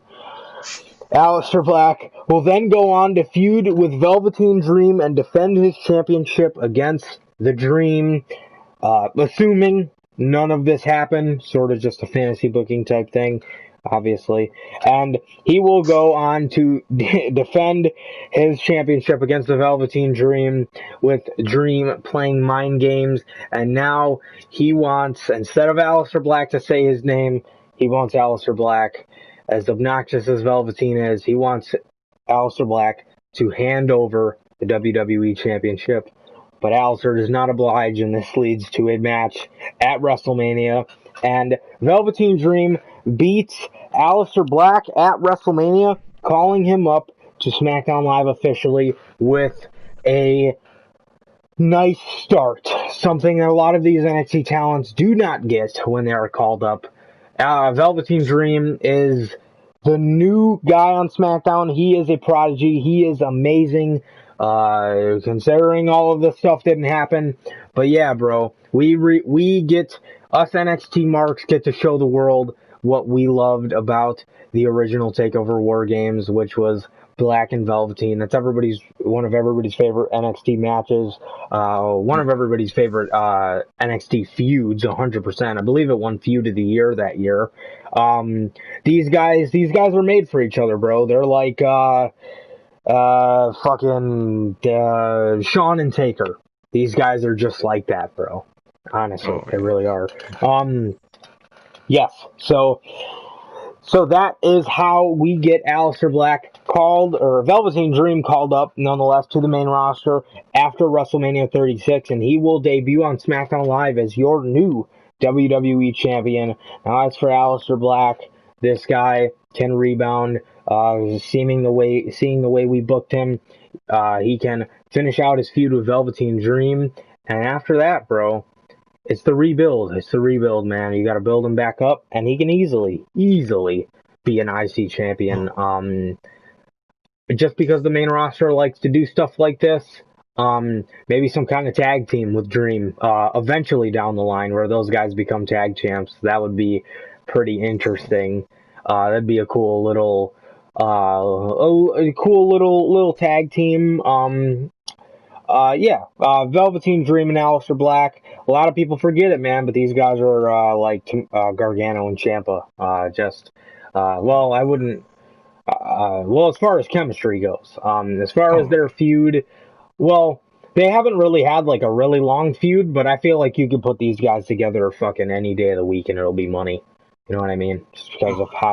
Aleister Black will then go on to feud with Velveteen Dream and defend his championship against the Dream. Assuming none of this happened, sort of just a fantasy booking type thing, obviously, and he will go on to defend his championship against the Velveteen Dream, with Dream playing mind games, and now he wants, instead of Aleister Black to say his name, he wants Aleister Black, as obnoxious as Velveteen is, he wants Aleister Black to hand over the WWE Championship. But Aleister does not oblige, and this leads to a match at WrestleMania. And Velveteen Dream beats Aleister Black at WrestleMania, calling him up to SmackDown Live officially with a nice start. Something that a lot of these NXT talents do not get when they are called up. Velveteen Dream is the new guy on SmackDown. He is a prodigy. He is amazing. Considering all of this stuff didn't happen, but yeah, bro, we get, us NXT marks get to show the world what we loved about the original Takeover War Games, which was Black and Velveteen. That's one of everybody's favorite NXT matches. One of everybody's favorite NXT feuds, 100%. I believe it won Feud of the Year that year. These guys are made for each other, bro. They're like fucking Shawn and Taker. These guys are just like that, bro. Honestly, Oh, they yeah. really are. Yes. So that is how we get Aleister Black called, or Velveteen Dream called up, nonetheless, to the main roster after WrestleMania 36, and he will debut on SmackDown Live as your new WWE Champion. Now, as for Aleister Black, this guy can rebound. Seeing the way we booked him, he can finish out his feud with Velveteen Dream, and after that, bro, it's the rebuild. It's the rebuild, man. You got to build him back up, and he can easily be an IC champion. Just because the main roster likes to do stuff like this, maybe some kind of tag team with Dream, eventually down the line, where those guys become tag champs. That would be pretty interesting. That'd be a cool little, tag team. Velveteen Dream and Aleister Black. A lot of people forget it, man, but these guys are like Gargano and Ciampa. I wouldn't. As far as chemistry goes, as far as Oh, their feud, well, they haven't really had like a really long feud, but I feel like you could put these guys together fucking any day of the week and it'll be money. You know what I mean? yeah,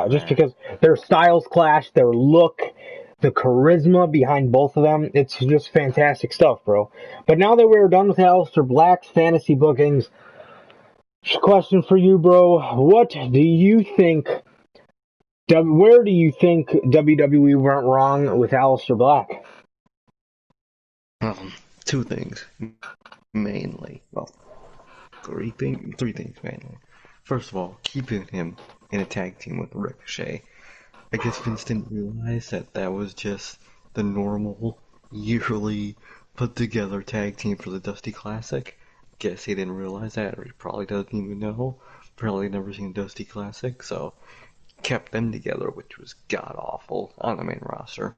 Just man. because their styles clash, their look, the charisma behind both of them, it's just fantastic stuff, bro. But now that we're done with Aleister Black's fantasy bookings, question for you, bro. What do you think? Where do you think WWE went wrong with Aleister Black? Um, Two things mainly. Well, three things mainly. First of all, keeping him in a tag team with Ricochet. I guess Vince didn't realize that that was just the normal yearly put together tag team for the Dusty Classic. Guess he didn't realize that, or he probably doesn't even know. Probably never seen Dusty Classic, so kept them together, which was god awful on the main roster.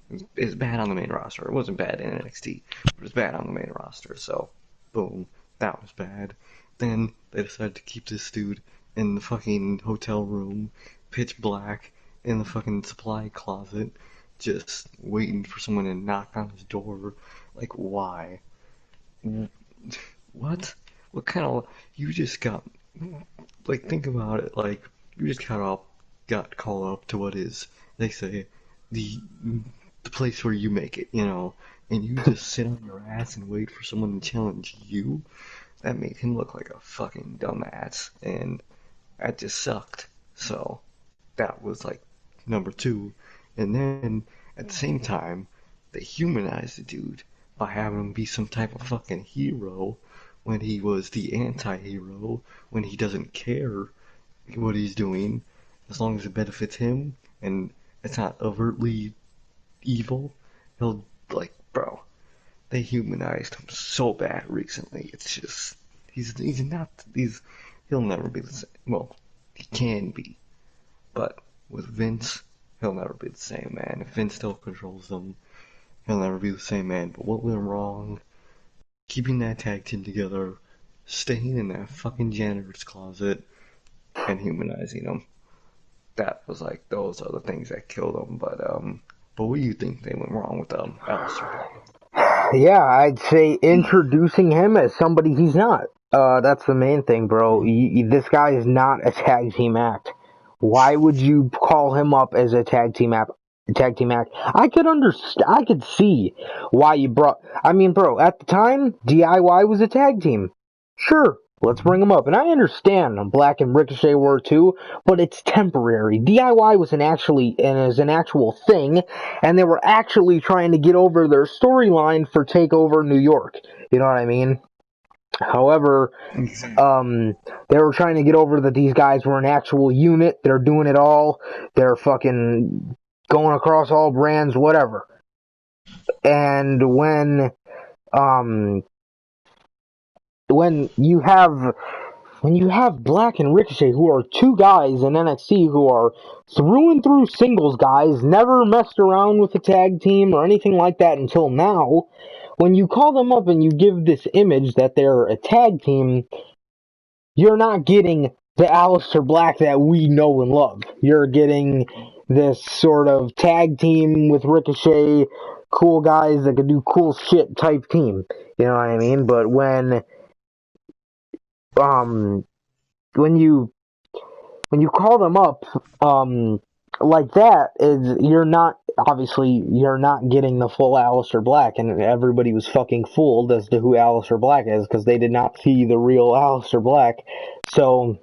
It was bad on the main roster. It wasn't bad in NXT, but it was bad on the main roster. So, boom, that was bad. Then they decided to keep this dude in the fucking hotel room, pitch black, in the fucking supply closet, just waiting for someone to knock on his door. Like, why? What? What kind of? You just got, like, think about it. Like, you just got called up to what is, they say, the the place where you make it, and you just sit on your ass and wait for someone to challenge you. That made him look like a fucking dumbass, and that just sucked. So that was like number two. And then at the same time, they humanized the dude by having him be some type of fucking hero when he was the anti-hero, when he doesn't care what he's doing, as long as it benefits him and it's not overtly evil. He'll, like, bro, they humanized him so bad recently. It's just he's not he'll never be the same. Well, he can be, but with Vince, he'll never be the same, man. If Vince still controls them, he'll never be the same, man. But what went wrong? Keeping that tag team together, staying in that fucking janitor's closet, and humanizing them. that was like those are the things that killed him. But what do you think they went wrong with Aleister Black? Yeah, I'd say introducing him as somebody he's not. That's the main thing, bro. This guy is not a tag team act. Why would you call him up as a tag team act? Tag team act. I could understand. I could see why you brought. I mean, bro, at the time, DIY was a tag team. Sure, let's bring him up, and I understand Black and Ricochet were too, but it's temporary. DIY was an actual thing, and they were actually trying to get over their storyline for Takeover New York. You know what I mean? However, Exactly. they were trying to get over that these guys were an actual unit. They're doing it all. They're fucking going across all brands, whatever. And um when you have Black and Ricochet, who are two guys in NXT who are through and through singles guys, never messed around with a tag team or anything like that until now, when you call them up and you give this image that they're a tag team, you're not getting the Aleister Black that we know and love. You're getting this sort of tag team with Ricochet, cool guys that can do cool shit type team. You know what I mean? But um when you call them up like that, is you're not getting the full Aleister Black, and everybody was fucking fooled as to who Aleister Black is because they did not see the real Aleister Black. So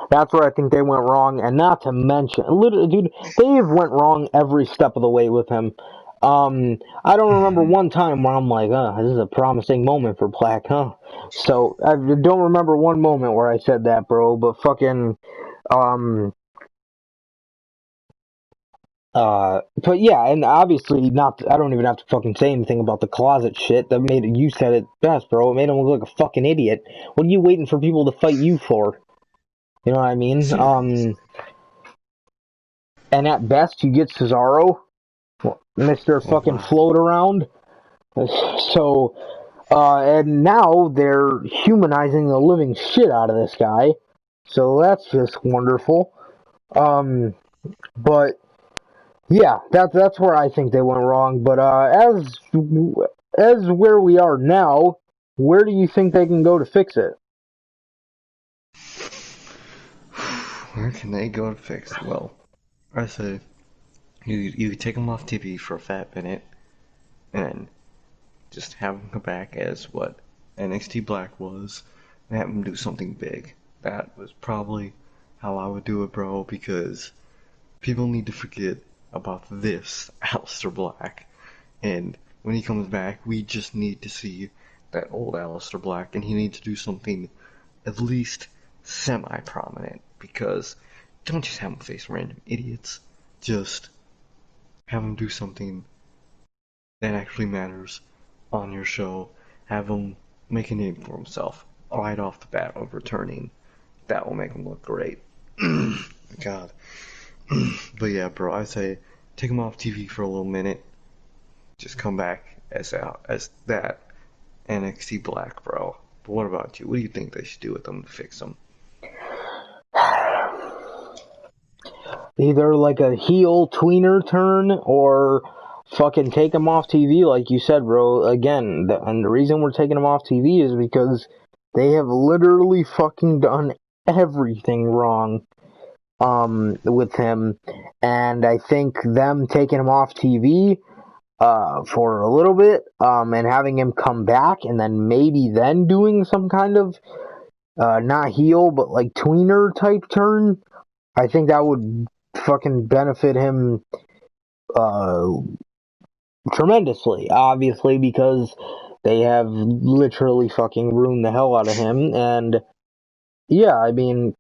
that's where I think they went wrong, and not to mention, literally, dude, they went wrong every step of the way with him. I don't remember one time where I'm like, this is a promising moment for Black, huh? So I don't remember one moment where I said that, bro. But fucking, um, but yeah, and obviously not. I don't even have to fucking say anything about the closet shit that made it. You said it best, bro. It made him look like a fucking idiot. What are you waiting for people to fight you for? You know what I mean? Serious. And at best, you get Cesaro, Mr. Oh fucking wow. float around. So, and now they're humanizing the living shit out of this guy. So that's just wonderful. Um, but yeah, that's where I think they went wrong. But as where we are now, where do you think they can go to fix it? Where can they go to fix? Well, I say you take them off TV for a fat minute and just have him come back as what NXT Black was and have him do something big. That was probably how I would do it, bro, because people need to forget about this Aleister Black. And when he comes back, we just need to see that old Aleister Black, and he needs to do something at least semi-prominent, because don't just have him face random idiots. Just have him do something that actually matters on your show. Have him make a name for himself right off the bat of returning. That will make him look great. God. But yeah, bro, I say take him off TV for a little minute. Just come back as that NXT Black, bro. But what about you? What do you think they should do with him to fix him? Either like a heel tweener turn or fucking take him off TV, like you said, bro. Again, and the reason we're taking him off TV is because they have literally fucking done everything wrong with him, and I think them taking him off TV for a little bit and having him come back and then maybe then doing some kind of not heel but like tweener type turn, I think that would fucking benefit him uh, tremendously. Obviously, because they have literally fucking ruined the hell out of him. And yeah, I mean,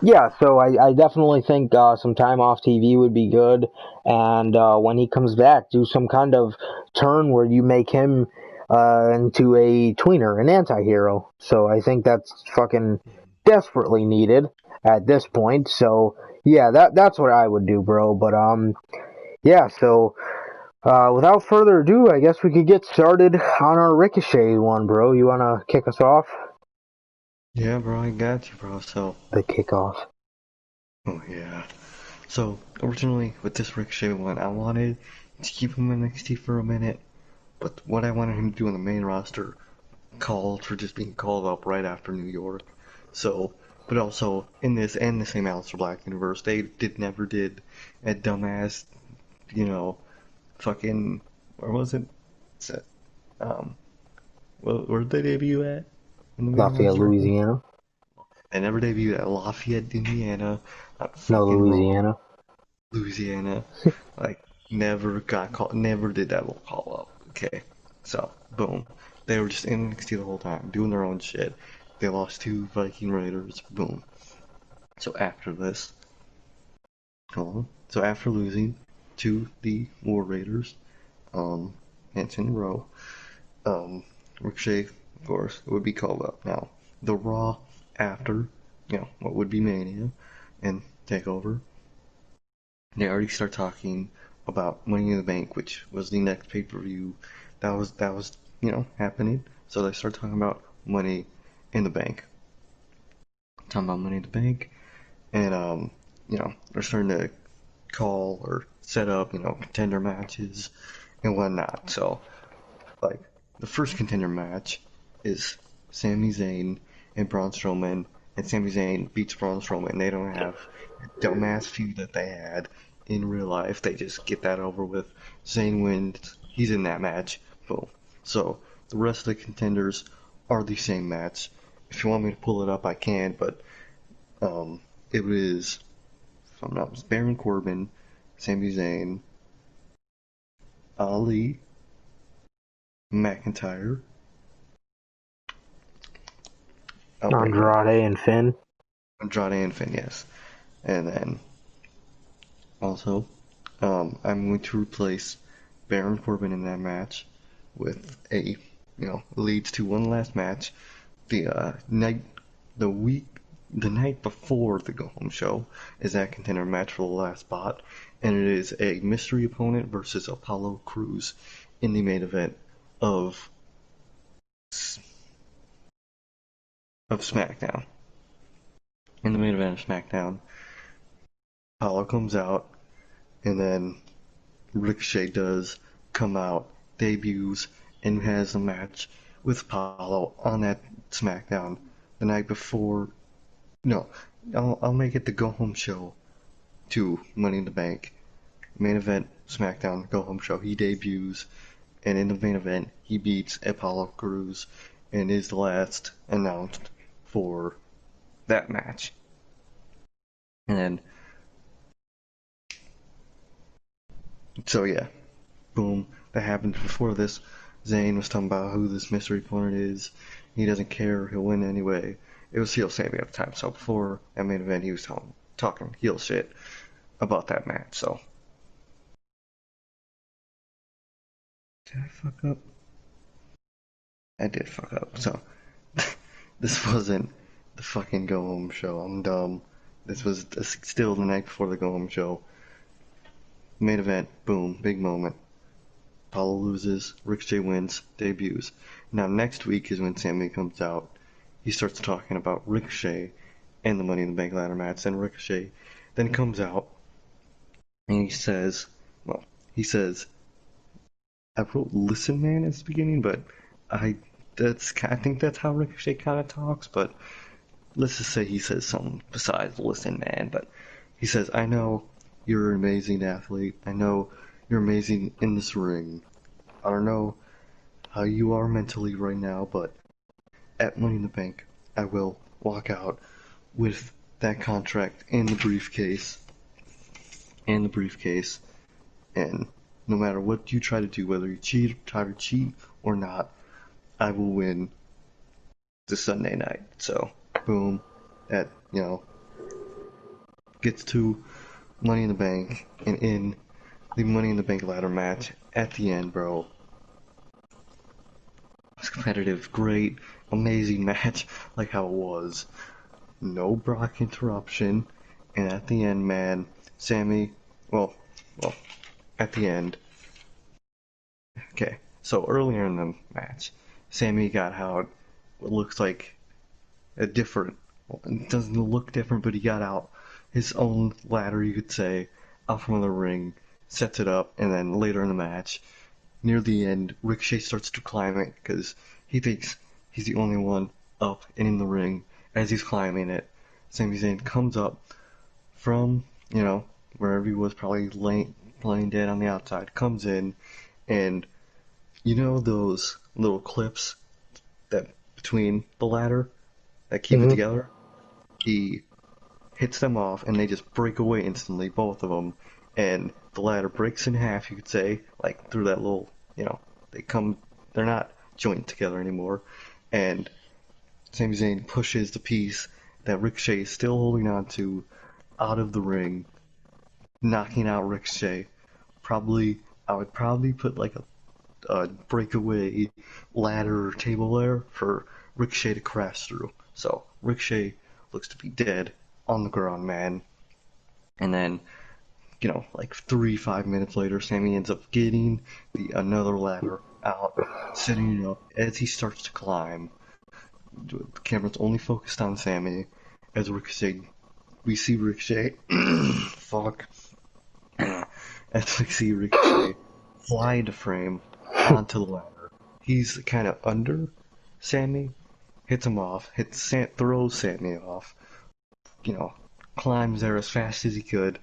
yeah. So I definitely think some time off TV would be good. And when he comes back, do some kind of turn where you make him into a tweener, an anti-hero. So I think that's fucking desperately needed at this point. So yeah, that's what I would do, bro. But yeah. So without further ado, I guess we could get started on our Ricochet one, bro. You wanna kick us off? Yeah, bro, I got you, bro. So The kickoff. Oh yeah. So originally with this Ricochet one, I wanted to keep him in NXT for a minute, but what I wanted him to do on the main roster called for just being called up right after New York. So, but also in this and the same Aleister Black universe, they never did a dumbass, you know, fucking where was it? Um, where did they debut at in the main Lafayette, roster? Louisiana. They never debuted at Lafayette, Indiana, not No, fucking Raw, Louisiana. Louisiana. Like, never got called, never did that little call up. Okay, so boom, they were just in NXT the whole time, doing their own shit. They lost to Viking Raiders. Boom. So after this, so after losing to the War Raiders, um, and in a row, um, Ricochet, of course, would be called up. Now, the Raw after, what would be Mania and Takeover, they already start talking about Money in the Bank, which was the next pay-per-view that was happening. So they start talking about Money in the Bank, talking about Money in the Bank, and they're starting to call or set up contender matches and whatnot. So like the first contender match is Sami Zayn and Braun Strowman, and Sami Zayn beats Braun Strowman. They don't have a dumbass feud that they had in real life. They just get that over with. Zayn wins. He's in that match. Boom. So the rest of the contenders are the same match. If you want me to pull it up, I can. But um, it was, if I'm not mistaken, Baron Corbin, Sami Zayn, Ali, McIntyre. I'll bring it up. Andrade and Finn. Andrade and Finn, yes. And then also, I'm going to replace Baron Corbin in that match with leads to one last match. The the week, the night before the go home show is that contender match for the last spot, and it is a mystery opponent versus Apollo Crews in the main event of SmackDown. In the main event of SmackDown, Apollo comes out, and then Ricochet does come out, debuts, and has a match with Apollo on that SmackDown the night before. No, I'll make it the go home show to Money in the Bank. Main event, SmackDown, go home show. He debuts, and in the main event, he beats Apollo Crews and is the last announced for that match. And then, so yeah, boom, that happened before this. Zayn was talking about who this mystery opponent is. He doesn't care. He'll win anyway. It was heel Sammy at the time. So before that main event, he was talking heel shit about that match. So did I fuck up? I did fuck up. So this wasn't the fucking go home show. I'm dumb. This was still the night before the go home show. Main event. Boom. Big moment. Apollo loses, Ricochet wins, debuts. Now next week is when Sammy comes out. He starts talking about Ricochet and the Money in the Bank ladder match. Then Ricochet then comes out and he says, well, he says, I wrote "Listen, Man" at the beginning, but I think that's how Ricochet kind of talks. But let's just say he says something besides "Listen, Man." But he says, I know you're an amazing athlete. I know you're amazing in this ring. I don't know how you are mentally right now, but at Money in the Bank, I will walk out with that contract and the briefcase, and no matter what you try to do, whether you try to cheat or not, I will win the Sunday night. So, boom, that gets to Money in the Bank, and in the Money in the Bank ladder match at the end, bro, it was competitive, great, amazing match, like how it was. No Brock interruption, and at the end, man, Sammy, well, well, at the end, okay, so earlier in the match, Sammy got out what looks like a different, well, it doesn't look different, but he got out his own ladder, you could say, out from the ring, sets it up, and then later in the match, near the end, Ricochet starts to climb it because he thinks he's the only one up and in the ring. As he's climbing it, Sami Zayn comes up from, wherever he was, probably laying dead on the outside, comes in, and those little clips that between the ladder that keep it Hmm. together? He hits them off, and they just break away instantly, both of them, and the ladder breaks in half, you could say, like through that little, they come, they're not joined together anymore, and Sami Zayn pushes the piece that Ricochet is still holding on to out of the ring, knocking out Ricochet. I would probably put like a breakaway ladder or table there for Ricochet to crash through. So Ricochet looks to be dead on the ground, man. And then, like 5 minutes later, Sammy ends up getting the another ladder out, setting it up as he starts to climb. The camera's only focused on Sammy as Ricochet. We see Ricochet. Fuck. As we see Ricochet fly into frame onto the ladder. He's kind of under Sammy, hits him off, throws Sammy off, you know, climbs there as fast as he could,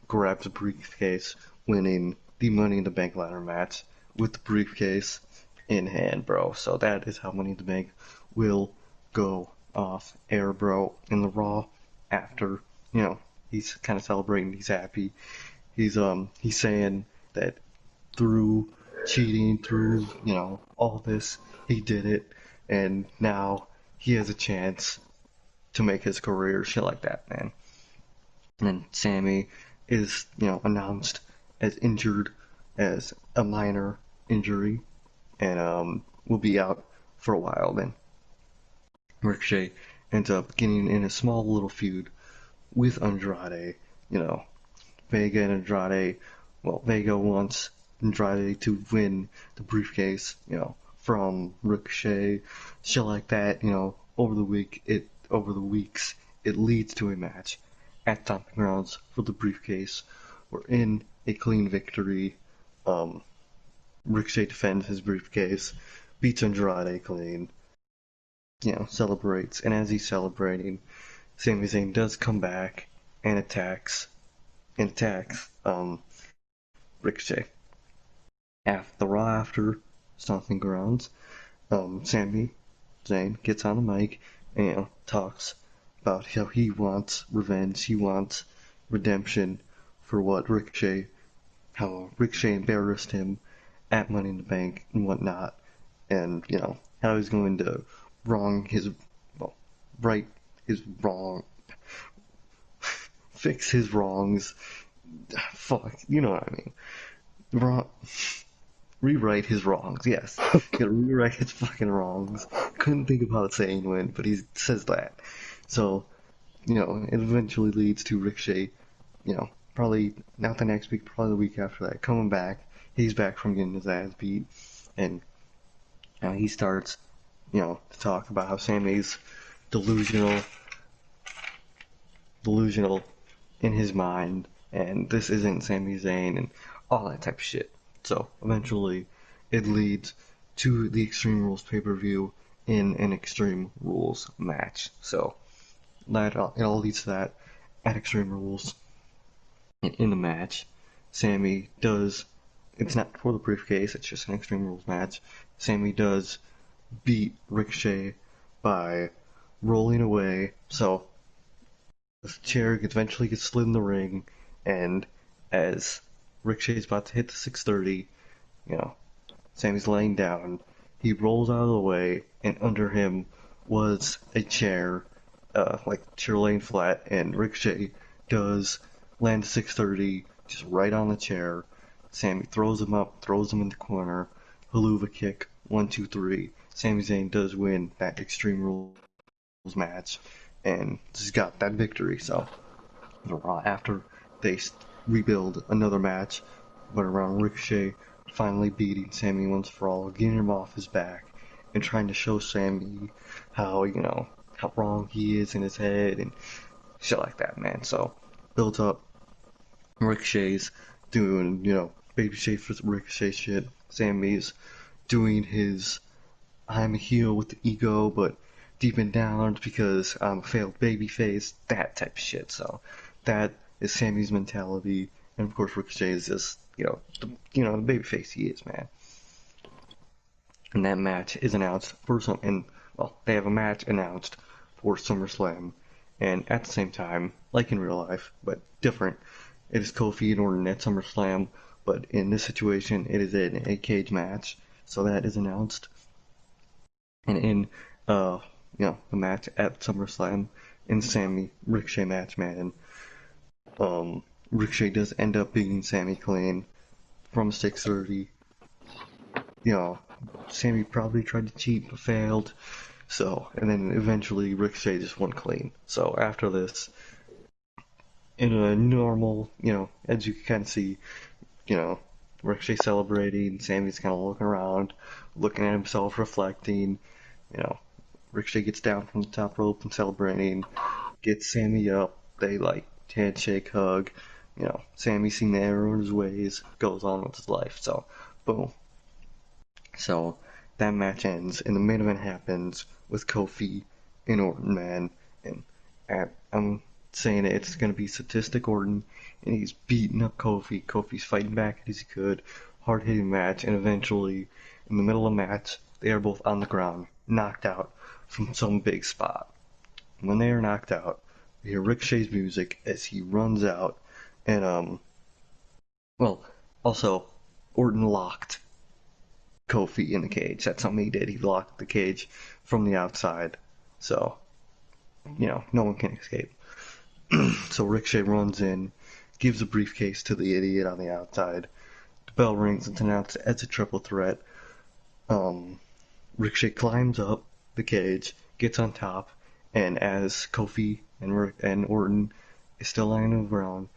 grabs a briefcase, winning the Money in the Bank ladder match with the briefcase in hand, bro. So that is how Money in the Bank will go off air, bro. In the Raw after, he's kind of celebrating, he's happy. He's saying that through cheating, through, all this, he did it, and now he has a chance to make his career, shit like that, man. And then Sammy is, announced as injured, as a minor injury, and will be out for a while. Then Ricochet ends up getting in a small little feud with Andrade. Vega and Andrade. Well, Vega wants Andrade to win the briefcase, from Ricochet, shit like that. Over the weeks, it leads to a match at Stomping Grounds for the briefcase. We're in a clean victory. Um, Ricochet defends his briefcase, beats Andrade clean, celebrates, and as he's celebrating, Sami Zayn does come back and attacks Ricochet. After the Raw after Stomping Grounds, Sami Zayn gets on the mic and talks about how he wants revenge, he wants redemption for how Ricochet embarrassed him at Money in the Bank and whatnot, and how he's going to wrong his, well, right his wrong, fix his wrongs. Fuck, you know what I mean. Wrong, rewrite his wrongs. Yes, gotta rewrite his fucking wrongs. Couldn't think of how to say when, but he says that. So, it eventually leads to Ricochet, probably not the next week, probably the week after that, coming back. He's back from getting his ass beat, and he starts, to talk about how Sammy's delusional, delusional in his mind, and this isn't Sami Zayn, and all that type of shit. So eventually, it leads to the Extreme Rules pay-per-view in an Extreme Rules match. So it all leads to that at Extreme Rules. In the match, Sammy does. It's not for the briefcase. It's just an Extreme Rules match. Sammy does beat Ricochet by rolling away. So the chair eventually gets slid in the ring, and as Ricochet's about to hit the 630, you know, Sammy's laying down. He rolls out of the way, and under him was a chair, like chair laying flat, and Ricochet does land 630 just right on the chair. Sammy throws him up, throws him in the corner, haluva kick, 1, 2, 3. Sami Zayn does win that Extreme Rules match, and just got that victory. So after they rebuild another match, but around Ricochet finally beating Sammy once for all, getting him off his back, and trying to show Sammy how how wrong he is in his head and shit like that, man. So builds up. Ricochet's doing, babyface Ricochet shit. Sammy's doing his I'm a heel with the ego, but deep and down because I'm a failed babyface, that type of shit. So that is Sammy's mentality, and of course Ricochet is just, the babyface he is, man. And that match is announced for they have a match announced for SummerSlam, and at the same time, like in real life, but different, it is Kofi and Orton at SummerSlam, but in this situation, it is a cage match, so that is announced. And in the match at SummerSlam, in Sammy Ricochet match, man, Ricochet does end up beating Sammy clean from 630. You know, Sammy probably tried to cheat but failed. So, and then eventually Ricochet just won clean. So after this, in a normal, as you can kind of see, you know, Ricochet celebrating, Sammy's kind of looking around, looking at himself, reflecting, you know, Ricochet gets down from the top rope and celebrating, gets Sammy up, they like handshake, hug, Sammy's seen the error in his ways, goes on with his life. So, boom. So that match ends, and the main event happens with Kofi and Orton, man. And I'm saying it's going to be sadistic Orton, and he's beating up Kofi. Kofi's fighting back as he could, hard hitting match, and eventually, in the middle of the match, they are both on the ground, knocked out from some big spot. When they are knocked out, we hear Ricochet's music as he runs out, and well, also Orton locked Kofi in the cage. That's something he did. He locked the cage from the outside, so no one can escape. So Ricochet runs in, gives a briefcase to the idiot on the outside. The bell rings. It's announced as a triple threat. Um, Ricochet climbs up the cage, gets on top, and as Kofi and Orton is still lying on the ground,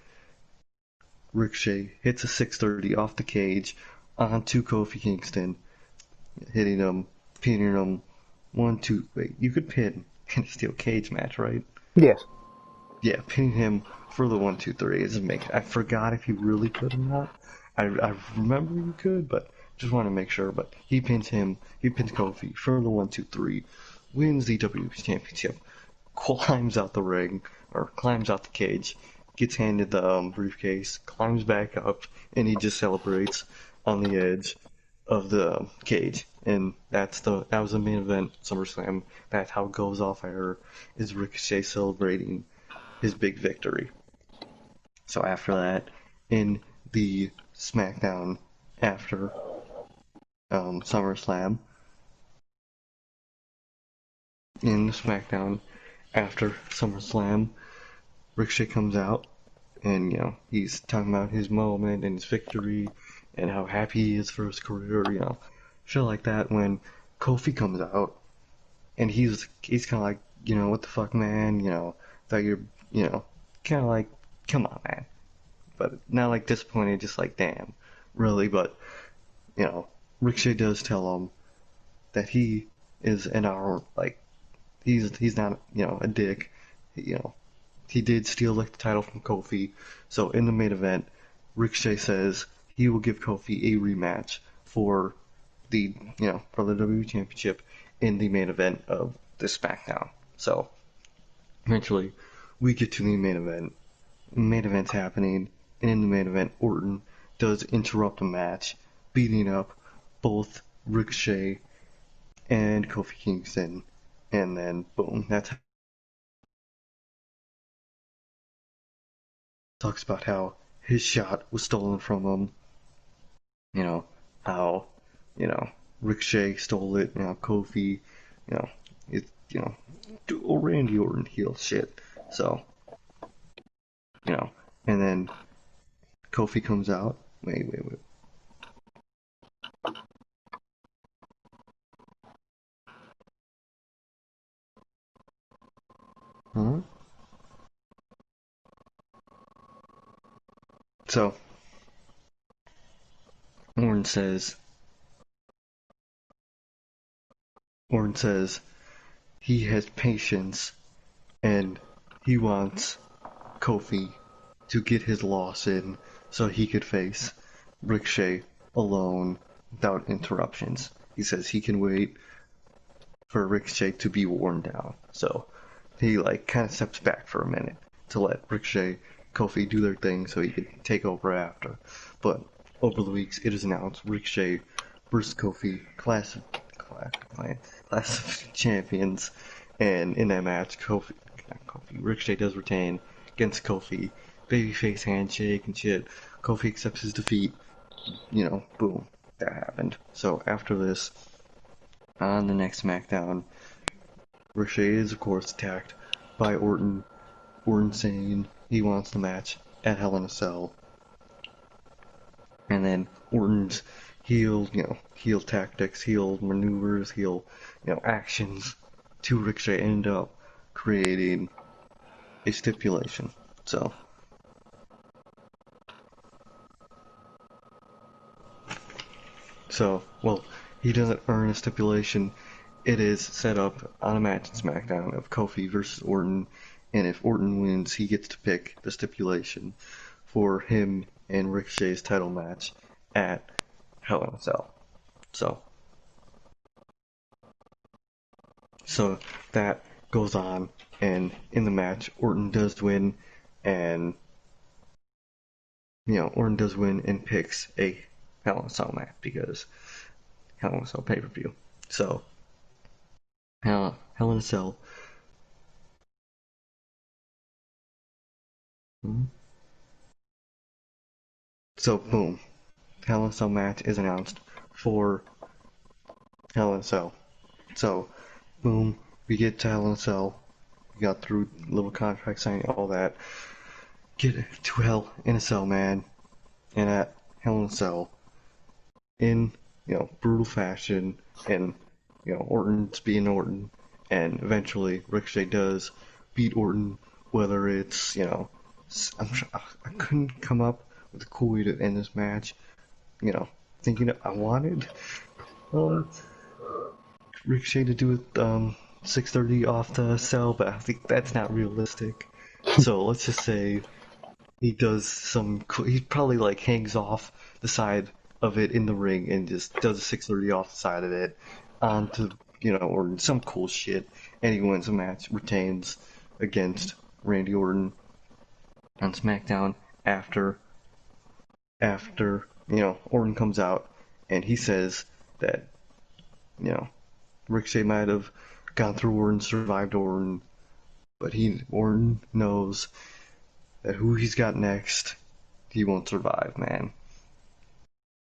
Ricochet hits a 630 off the cage onto Kofi Kingston, hitting him, pinning him. One, two. Wait, you could pin in a steel cage match, right? Yes. Yeah, pinning him for the 1, 2, 3. It doesn't make. I forgot if you really could or not. I remember you could, but just want to make sure. But he pins him. He pins Kofi for the 1, 2, 3. Wins the WWE Championship. Climbs out the ring or climbs out the cage. Gets handed the briefcase. Climbs back up, and he just celebrates on the edge of the cage, and that was the main event SummerSlam. That's how it goes off air. Is Ricochet celebrating his big victory? So after that, in the SmackDown after SummerSlam, in the SmackDown after SummerSlam, Ricochet comes out, and he's talking about his moment and his victory, and how happy he is for his career, shit like that. When Kofi comes out, and he's kind of like, what the fuck, man, thought you're, you know, kind of like, come on, man, but not like disappointed, just like, damn, really. But Ricochet does tell him that he is an hour, like, he's not, a dick, you know, he did steal like the title from Kofi. So in the main event, Ricochet says he will give Kofi a rematch for the WWE Championship in the main event of the SmackDown. So eventually, we get to the main event. Main event's happening, and in the main event, Orton does interrupt the match, beating up both Ricochet and Kofi Kingston, and then boom, that's talks about how his shot was stolen from him. You know how you know Ricochet stole it. Kofi. You know it. Do Randy Orton heel shit. So you know, and then Kofi comes out. Wait. Huh? So Orton says Orton says he has patience and he wants Kofi to get his loss in so he could face Ricochet alone without interruptions. He says he can wait for Ricochet to be worn down. So he like kind of steps back for a minute to let Ricochet, Kofi do their thing so he could take over after. But over the weeks, it is announced Ricochet versus Kofi, class of champions, and in that match, Ricochet does retain against Kofi. Babyface handshake and shit. Kofi accepts his defeat. Boom, that happened. So after this, on the next SmackDown, Ricochet is of course attacked by Orton. Orton saying he wants the match at Hell in a Cell, and then Orton's heel tactics, heel maneuvers, actions to Ricochet end up creating a stipulation. Well, he doesn't earn a stipulation. It is set up on a match in SmackDown of Kofi versus Orton, and if Orton wins, he gets to pick the stipulation for him and Ricochet's title match at Hell in a Cell. So that goes on, and in the match, Orton does win, and Orton does win and picks a Hell in a Cell match because Hell in a Cell pay-per-view. So Hell in a Cell. So boom, Hell in a Cell match is announced for Hell in a Cell. So boom, we get to Hell in a Cell. We got through little contract signing, all that. Get to Hell in a Cell, man, and at Hell in a Cell, in brutal fashion, and Orton's being Orton, and eventually Ricochet does beat Orton. Whether it's I couldn't come up with a cool way to end this match. Thinking I wanted Ricochet to do it 6:30 off the cell, but I think that's not realistic. So let's just say he does he probably like hangs off the side of it in the ring and just does a 6:30 off the side of it onto or some cool shit, and he wins the match, retains against Randy Orton on SmackDown after Orton comes out and he says that Ricochet might have gone through Orton, survived Orton, but Orton knows that who he's got next, he won't survive, man.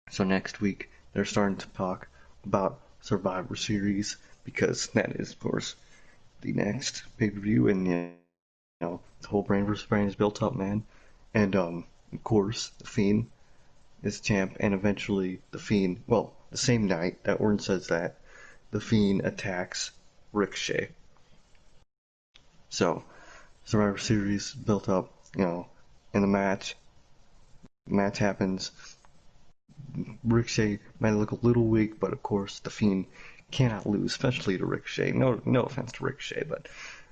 So next week they're starting to talk about Survivor Series because that is, of course, the next pay-per-view, and the whole brand versus brand is built up, man. And of course, the Fiend is champ, and eventually the Fiend, well, the same night that Orton says that, the Fiend attacks Ricochet. So Survivor Series built up, in the match. Match happens. Ricochet might look a little weak, but of course the Fiend cannot lose, especially to Ricochet. No offense to Ricochet, but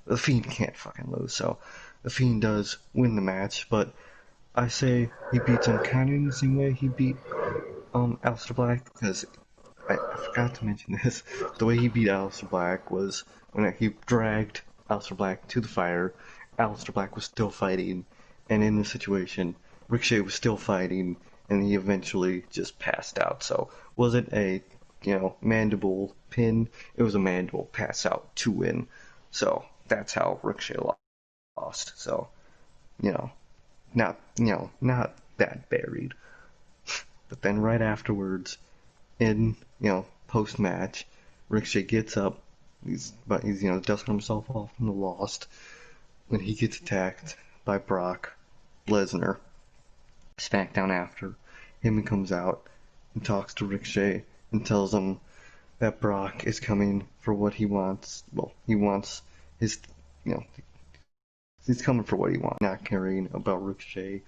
the Fiend can't fucking lose. So the Fiend does win the match, but I say he beats him kind of in the same way he beat Aleister Black, because I forgot to mention this. The way he beat Aleister Black was when he dragged Aleister Black to the fire. Aleister Black was still fighting, and in the situation, Ricochet was still fighting, and he eventually just passed out. So was it a mandible pin? It was a mandible pass out to win. So that's how Ricochet lost. So not that buried. But then right afterwards, in post match, Ricochet gets up. He's dusting himself off from the lost when he gets attacked by Brock Lesnar. SmackDown after, Heyman comes out and talks to Ricochet and tells him that Brock is coming for what he wants. Well, he wants his, he's coming for what he wants, not caring about Ricochet,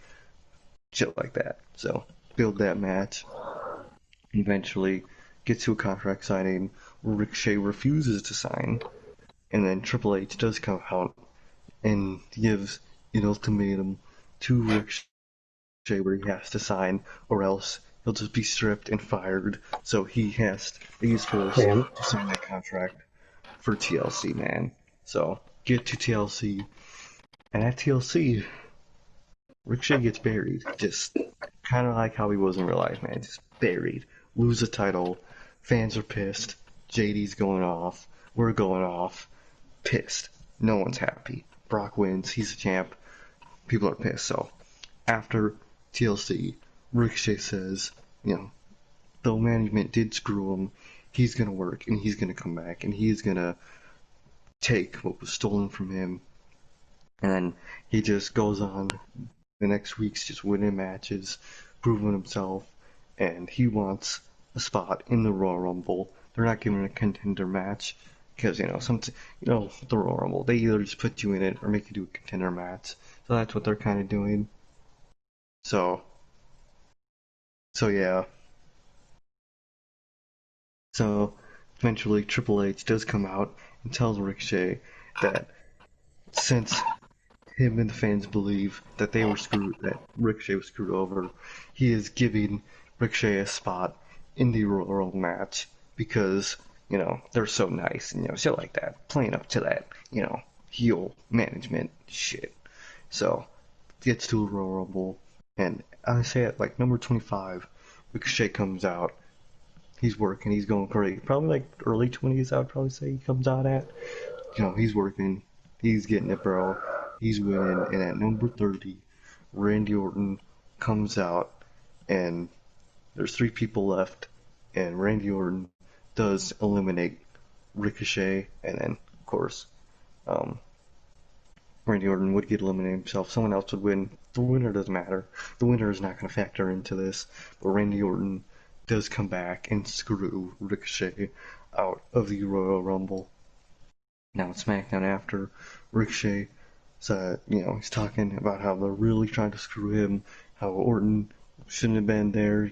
shit like that. So, build that match. Eventually, gets to a contract signing where Ricochet refuses to sign, and then Triple H does come out and gives an ultimatum to Ricochet where he has to sign, or else he'll just be stripped and fired. So he's forced Man, to sign that contract for TLC, man. So get to TLC, and at TLC, Ricochet gets buried, just kind of like how he was in real life, man. Just buried, lose the title, fans are pissed. JD's going off, we're going off, pissed. No one's happy. Brock wins, he's the champ. People are pissed. So after TLC, Ricochet says, though management did screw him, he's gonna work and he's gonna come back and he's gonna take what was stolen from him. And then he just goes on the next week's just winning matches, proving himself, and he wants a spot in the Royal Rumble. They're not giving him a contender match because the Royal Rumble, they either just put you in it or make you do a contender match. So that's what they're kind of doing. So yeah. So eventually Triple H does come out and tells Ricochet that since him and the fans believe that that Ricochet was screwed over, he is giving Ricochet a spot in the Royal Rumble match because, they're so nice and, shit like that, playing up to that, heel management shit. So, gets to a Royal Rumble, and I say at like number 25, Ricochet comes out. He's working, he's going great. Probably like early 20s, I would probably say he comes out at. He's working, he's getting it, bro. He's winning, and at number 30, Randy Orton comes out, and there's three people left, and Randy Orton does eliminate Ricochet, and then, of course, um, Randy Orton would get eliminated himself. Someone else would win. The winner doesn't matter. The winner is not going to factor into this, but Randy Orton does come back and screw Ricochet out of the Royal Rumble. Now it's SmackDown after Ricochet, so he's talking about how they're really trying to screw him, how Orton shouldn't have been there,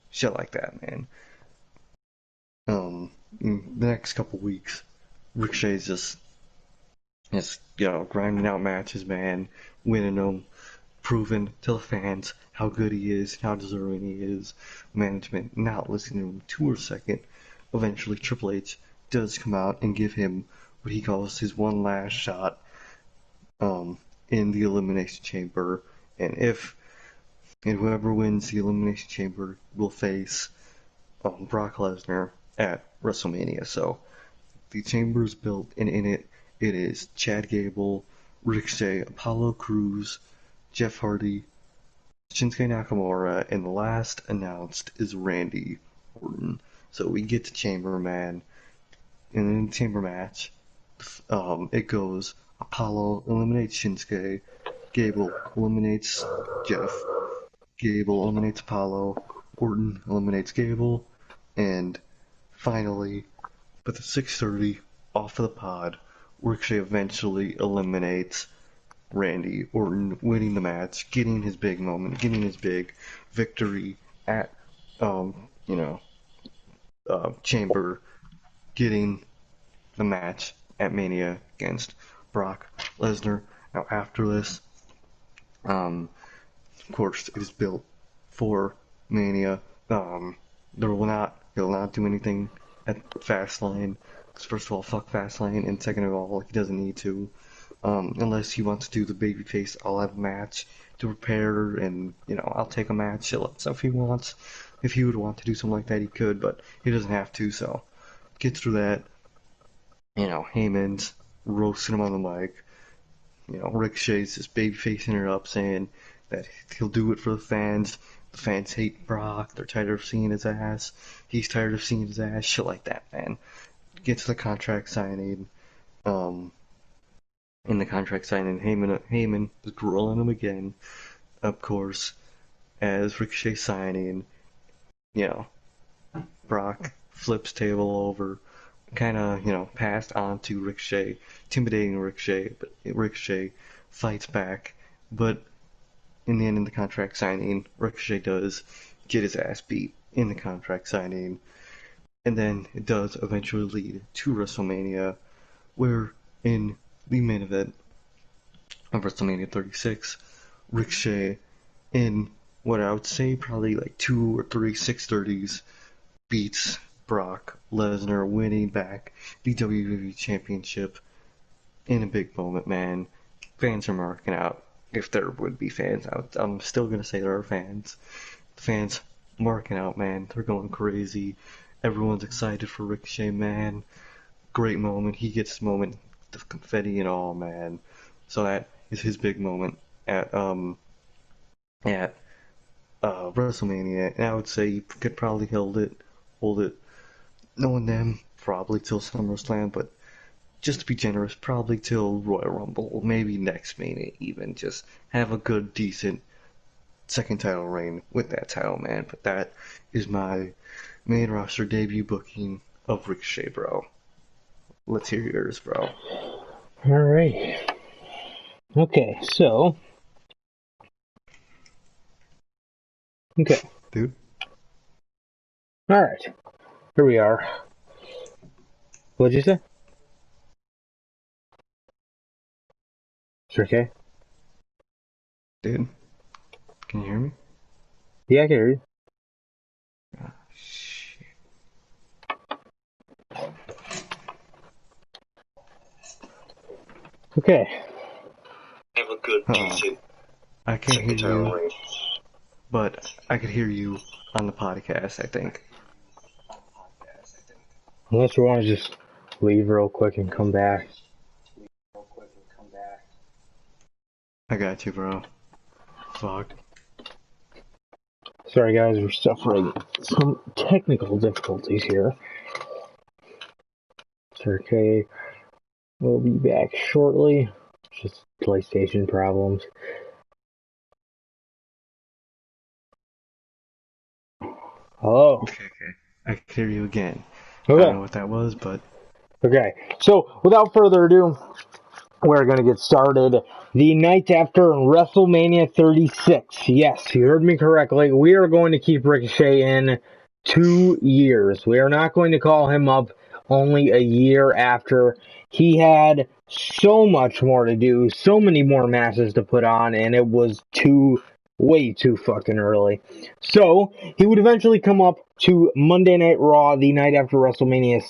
shit like that, man. In the next couple weeks, Ricochet's just grinding out matches, man, winning them, proving to the fans how good he is, how deserving he is. Management not listening to him to a second. Eventually, Triple H does come out and give him what he calls his one last shot in the Elimination Chamber. And whoever wins the Elimination Chamber will face Brock Lesnar at WrestleMania. So the chamber is built, and in it is Chad Gable, Ricochet, Apollo Crews, Jeff Hardy, Shinsuke Nakamura, and the last announced is Randy Orton. So we get to Chamber, man, and in the Chamber match, it goes Apollo eliminates Shinsuke, Gable eliminates Jeff, Gable eliminates Apollo, Orton eliminates Gable, and finally, with the 6:30 off of the pod, Ricochet eventually eliminates Randy Orton, winning the match, getting his big moment, getting his big victory at, um, you know, Chamber, getting the match at Mania against Brock Lesnar. Now, after this, um, of course, it is built for Mania. He'll not do anything at Fastlane. Because first of all, fuck Fastlane, and second of all, he doesn't need to. Unless he wants to do the babyface, I'll have a match to prepare, and I'll take a match. So if he wants, if he would want to do something like that, he could, but he doesn't have to. So get through that. Heyman's roasting him on the mic. Ricochet's just babyfacing her up, saying that he'll do it for the fans. The fans hate Brock. They're tired of seeing his ass. He's tired of seeing his ass. Shit like that, man. Get to the contract signing. Um, in the contract signing, Heyman is grilling him again, of course, as Ricochet signing. You know, Brock flips table over, kind of, passed on to Ricochet, intimidating Ricochet, but Ricochet fights back. But in the end, in the contract signing, Ricochet does get his ass beat in the contract signing. And then it does eventually lead to WrestleMania, where in the main event of WrestleMania 36, Ricochet in what I would say probably like 2 or 3 630s beats Brock Lesnar, winning back the WWE Championship in a big moment, man. Fans are marking out. If there would be fans out, I'm still gonna say there are fans. The fans marking out, man. They're going crazy. Everyone's excited for Ricochet, man. Great moment. He gets his moment, the confetti and all, man. So that is his big moment at WrestleMania. And I would say he could probably hold it, knowing them, probably till SummerSlam, but just to be generous, probably till Royal Rumble, or maybe next Mania even. Just have a good, decent second title reign with that title, man. But that is my main roster debut booking of Ricochet, bro. Let's hear yours, bro. Alright. Okay, so. Okay. Dude? Alright. Here we are. What'd you say? It's okay? Dude? Can you hear me? Yeah, I can hear you. Ah, shit. Okay. Have a good, decent I can't hear you, ring. But I could hear you on the podcast, I think. Unless you want to just leave real quick and come back. I got you, bro. Fuck. Sorry guys, we're suffering some technical difficulties here. It's okay. We'll be back shortly. Just PlayStation problems. Hello. Okay. I can hear you again. Okay. I don't know what that was, but... Okay, so without further ado, we're going to get started. The night after WrestleMania 36. Yes, you heard me correctly. We are going to keep Ricochet in 2 years. We are not going to call him up only a year after. He had so much more to do, so many more matches to put on, and it was way too fucking early. So, he would eventually come up to Monday Night Raw the night after WrestleMania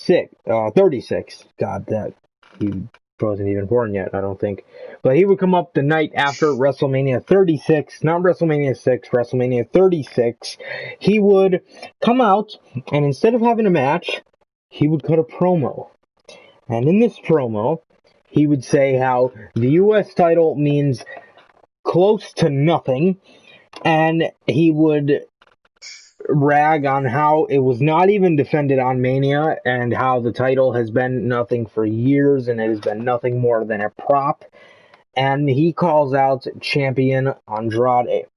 36. God, that he wasn't even born yet, I don't think. But he would come up the night after WrestleMania 36, not WrestleMania 6, WrestleMania 36. He would come out, and instead of having a match, he would cut a promo. And in this promo, he would say how the U.S. title means close to nothing, and he would rag on how it was not even defended on Mania, and how the title has been nothing for years, and it has been nothing more than a prop. And he calls out champion Andrade.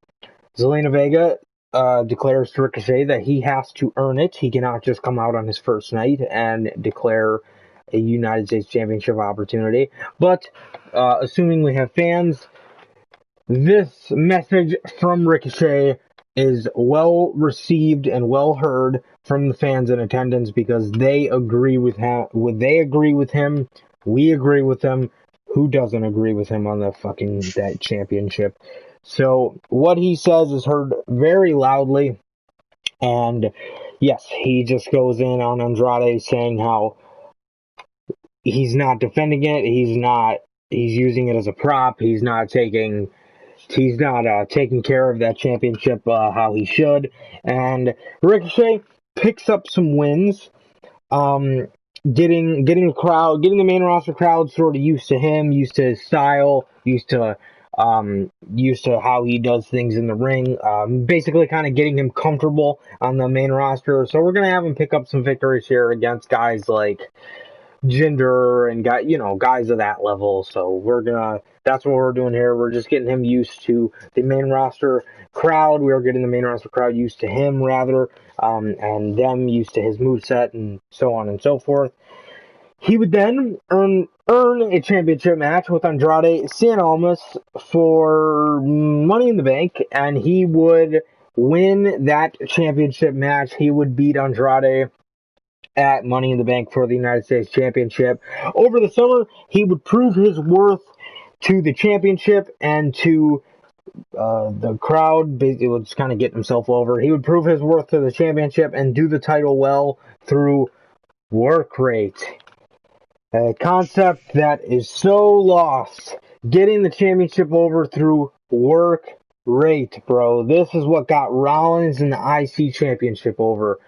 Zelina Vega declares to Ricochet that he has to earn it. He cannot just come out on his first night and declare a United States Championship opportunity. But assuming we have fans, this message from Ricochet is well received and well heard from the fans in attendance, because they agree with him. We agree with him. Who doesn't agree with him on that championship? So what he says is heard very loudly, and yes, he just goes in on Andrade saying how he's not defending it. He's using it as a prop. He's not taking care of that championship how he should. And Ricochet picks up some wins, getting the main roster crowd sort of used to him, used to his style, used to how he does things in the ring. Basically, kind of getting him comfortable on the main roster. So we're gonna have him pick up some victories here against guys like Jinder and guys of that level. So that's what we're doing here. We're just getting him used to the main roster crowd. We're getting the main roster crowd used to him, rather, and them used to his moveset, and so on and so forth. He would then earn a championship match with Andrade Cien Almas for Money in the Bank, and he would win that championship match. He would beat Andrade at Money in the Bank for the United States Championship. Over the summer, he would prove his worth to the championship and to the crowd basically was kind of getting himself over. He would prove his worth to the championship and do the title well through work rate. A concept that is so lost. Getting the championship over through work rate, bro. This is what got Rollins and the IC championship over.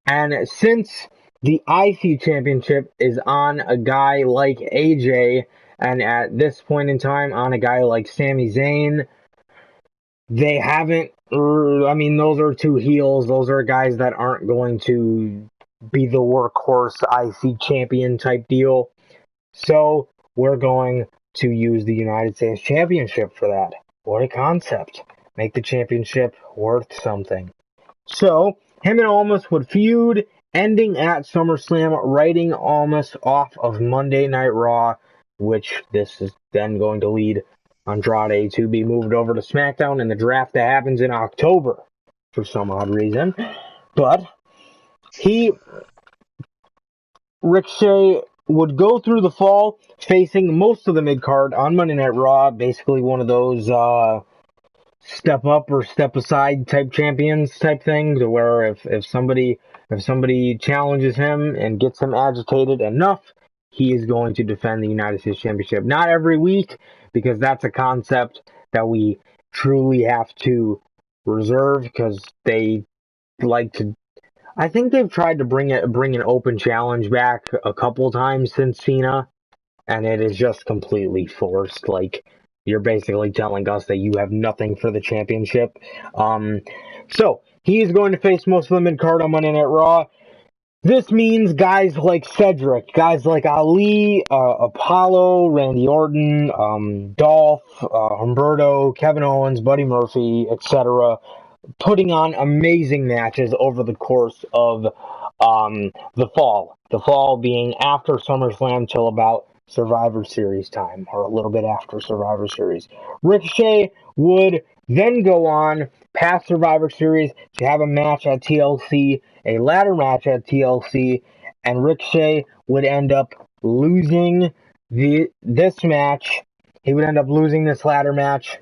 And since the IC championship is on a guy like AJ, and at this point in time on a guy like Sami Zayn, they haven't. I mean, those are two heels. Those are guys that aren't going to be the workhorse IC champion type deal. So we're going to use the United States Championship for that. What a concept. Make the championship worth something. So, him and Almas would feud, ending at SummerSlam, writing Almas off of Monday Night Raw, which this is then going to lead Andrade to be moved over to SmackDown in the draft that happens in October for some odd reason. But Ricochet would go through the fall, facing most of the mid-card on Monday Night Raw, basically one of those step up or step aside type champions type thing, to where if somebody challenges him and gets him agitated enough, he is going to defend the United States Championship. Not every week, because that's a concept that we truly have to reserve, because they like to. I think they've tried to bring an open challenge back a couple times since Cena, and it is just completely forced. Like, you're basically telling us that you have nothing for the championship. So he is going to face most of the mid-card on Monday Night Raw. This means guys like Cedric, guys like Ali, Apollo, Randy Orton, Dolph, Humberto, Kevin Owens, Buddy Murphy, etc., putting on amazing matches over the course of the fall. The fall being after SummerSlam till about Survivor Series time, or a little bit after Survivor Series. Ricochet would then go on past Survivor Series to have a match at TLC, a ladder match at TLC, and Ricochet would end up losing this match. He would end up losing this ladder match,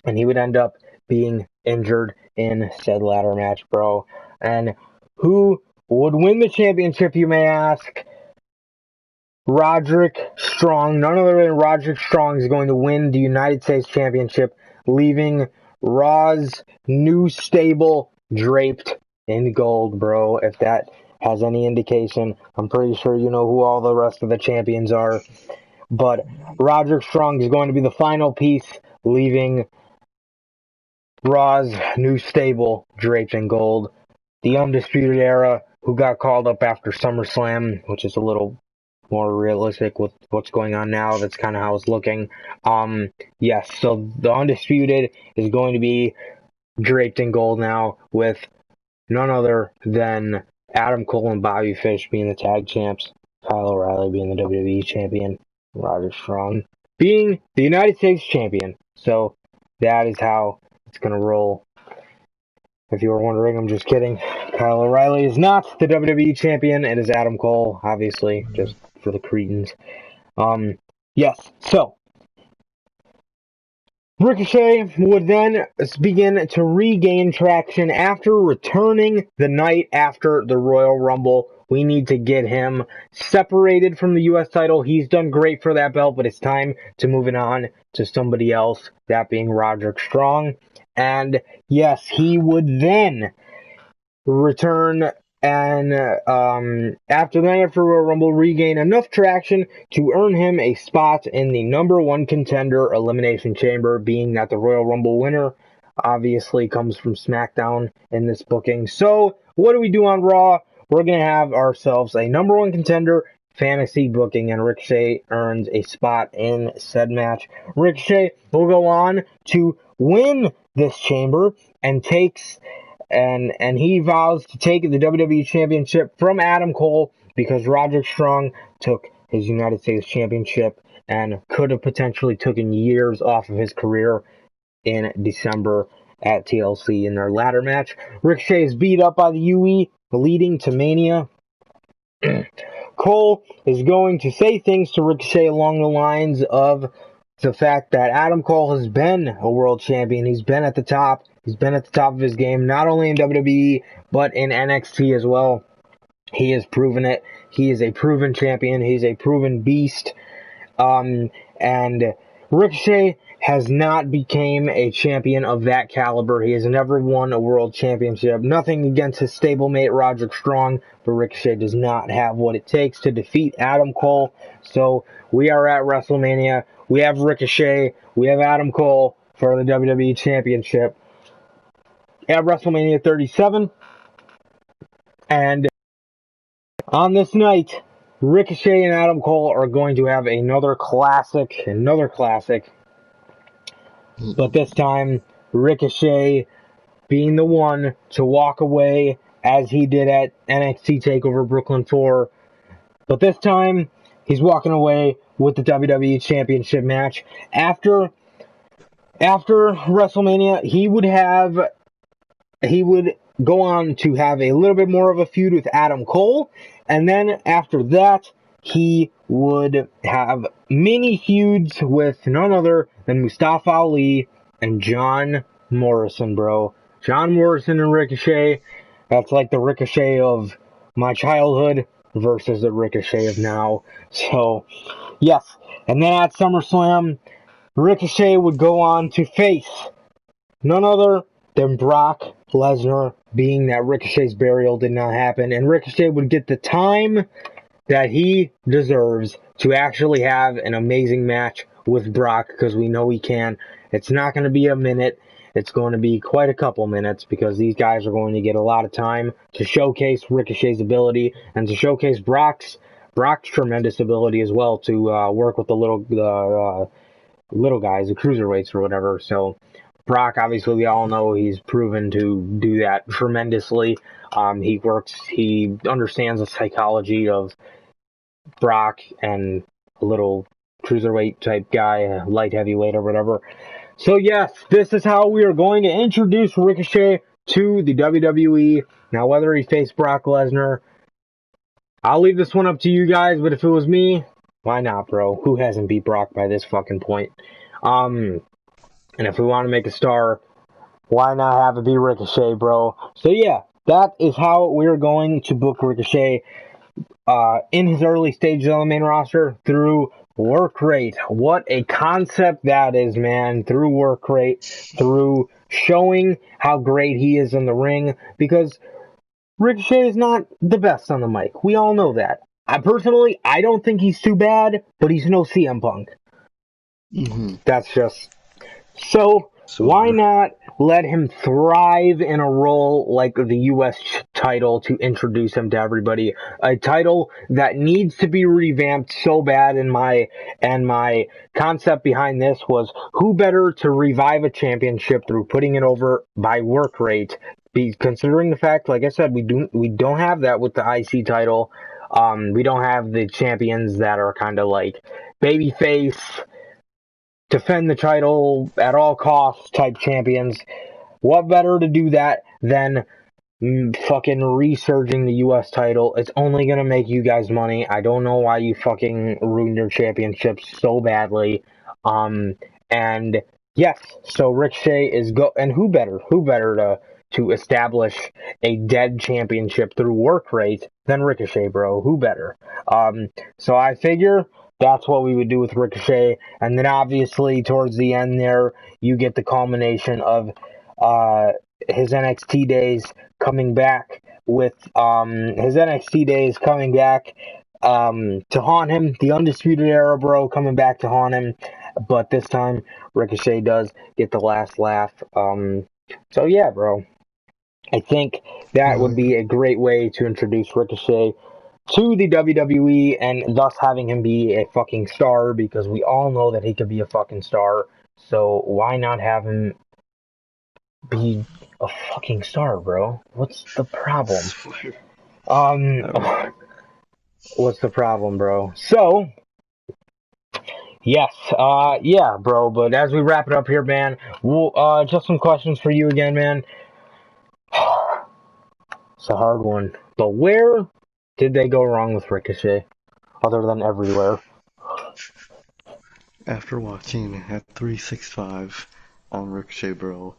and he would end up being injured in said ladder match, bro. And who would win the championship, you may ask? Roderick Strong. None other than Roderick Strong is going to win the United States Championship, leaving Raw's new stable draped in gold, bro. If that has any indication, I'm pretty sure you know who all the rest of the champions are. But Roderick Strong is going to be the final piece, leaving Raw's new stable draped in gold. The Undisputed Era, who got called up after SummerSlam, which is a little more realistic with what's going on now. That's kind of how it's looking. Yes, so the Undisputed is going to be draped in gold now, with none other than Adam Cole and Bobby Fish being the tag champs, Kyle O'Reilly being the WWE champion, Roderick Strong being the United States champion. So that is how it's going to roll. If you were wondering, I'm just kidding. Kyle O'Reilly is not the WWE champion. It is Adam Cole, obviously, just for the cretins. Yes, so Ricochet would then begin to regain traction after returning the night after the Royal Rumble. We need to get him separated from the U.S. title. He's done great for that belt, but it's time to move it on to somebody else, that being Roderick Strong. And yes, he would then return and after the night after Royal Rumble, regain enough traction to earn him a spot in the number one contender Elimination Chamber, being that the Royal Rumble winner obviously comes from SmackDown in this booking. So what do we do on Raw? We're going to have ourselves a number one contender fantasy booking, and Ricochet earns a spot in said match. Ricochet will go on to win this chamber and takes and he vows to take the WWE Championship from Adam Cole, because Roderick Strong took his United States Championship and could have potentially taken years off of his career in December at TLC in their ladder match. Ricochet is beat up by the UE, leading to Mania. Cole is going to say things to Ricochet along the lines of, the fact that Adam Cole has been a world champion. He's been at the top. He's been at the top of his game, not only in WWE, but in NXT as well. He has proven it. He is a proven champion. He's a proven beast. And Ricochet has not became a champion of that caliber. He has never won a world championship. Nothing against his stablemate Roderick Strong, but Ricochet does not have what it takes to defeat Adam Cole. So we are at WrestleMania. We have Ricochet. We have Adam Cole for the WWE Championship at WrestleMania 37. And on this night, Ricochet and Adam Cole are going to have another classic. But this time, Ricochet being the one to walk away as he did at NXT TakeOver Brooklyn 4. But this time, he's walking away with the WWE Championship match. After WrestleMania, he would go on to have a little bit more of a feud with Adam Cole, and then after that, he would have mini feuds with none other than Mustafa Ali and John Morrison, bro. John Morrison and Ricochet, that's like the Ricochet of my childhood versus the Ricochet of now. So, yes. And then at SummerSlam, Ricochet would go on to face none other than Brock Lesnar, being that Ricochet's burial did not happen, and Ricochet would get the time that he deserves to actually have an amazing match with Brock, because we know he can. It's not going to be a minute. It's going to be quite a couple minutes, because these guys are going to get a lot of time to showcase Ricochet's ability and to showcase Brock's tremendous ability as well to work with the little guys, the cruiserweights or whatever. So Brock, obviously, we all know he's proven to do that tremendously. He understands the psychology of Brock and a little cruiserweight type guy, light heavyweight or whatever. So yes, this is how we are going to introduce Ricochet to the WWE. Now, whether he faced Brock Lesnar, I'll leave this one up to you guys, but if it was me, why not, bro? Who hasn't beat Brock by this fucking point? And if we want to make a star, why not have it be Ricochet, bro? So yeah, that is how we're going to book Ricochet in his early stages on the main roster through work rate. What a concept that is, man. Through work rate, through showing how great he is in the ring, because Ricochet is not the best on the mic. We all know that. I don't think he's too bad, but he's no CM Punk. Mm-hmm. That's just... So, why not let him thrive in a role like the U.S. title to introduce him to everybody? A title that needs to be revamped so bad, and my concept behind this was, who better to revive a championship through putting it over by work rate? Considering the fact, like I said, we don't have that with the IC title. We don't have the champions that are kind of like babyface, defend the title at all costs type champions. What better to do that than fucking resurging the U.S. title? It's only gonna make you guys money. I don't know why you fucking ruined your championships so badly. And yes, so Ricochet is and who better to establish a dead championship through work rate than Ricochet, bro? Who better? So I figure that's what we would do with Ricochet. And then obviously towards the end there, you get the culmination of his NXT days coming back with to haunt him. The Undisputed Era, bro, coming back to haunt him. But this time, Ricochet does get the last laugh. So yeah, bro. I think that would be a great way to introduce Ricochet to the WWE, and thus having him be a fucking star, because we all know that he could be a fucking star. So why not have him be a fucking star, bro? What's the problem? What's the problem, bro? So, yes, yeah, bro, but as we wrap it up here, man, we'll, just some questions for you again, man. It's a hard one, but where did they go wrong with Ricochet, other than everywhere? After watching at 365 on Ricochet, bro,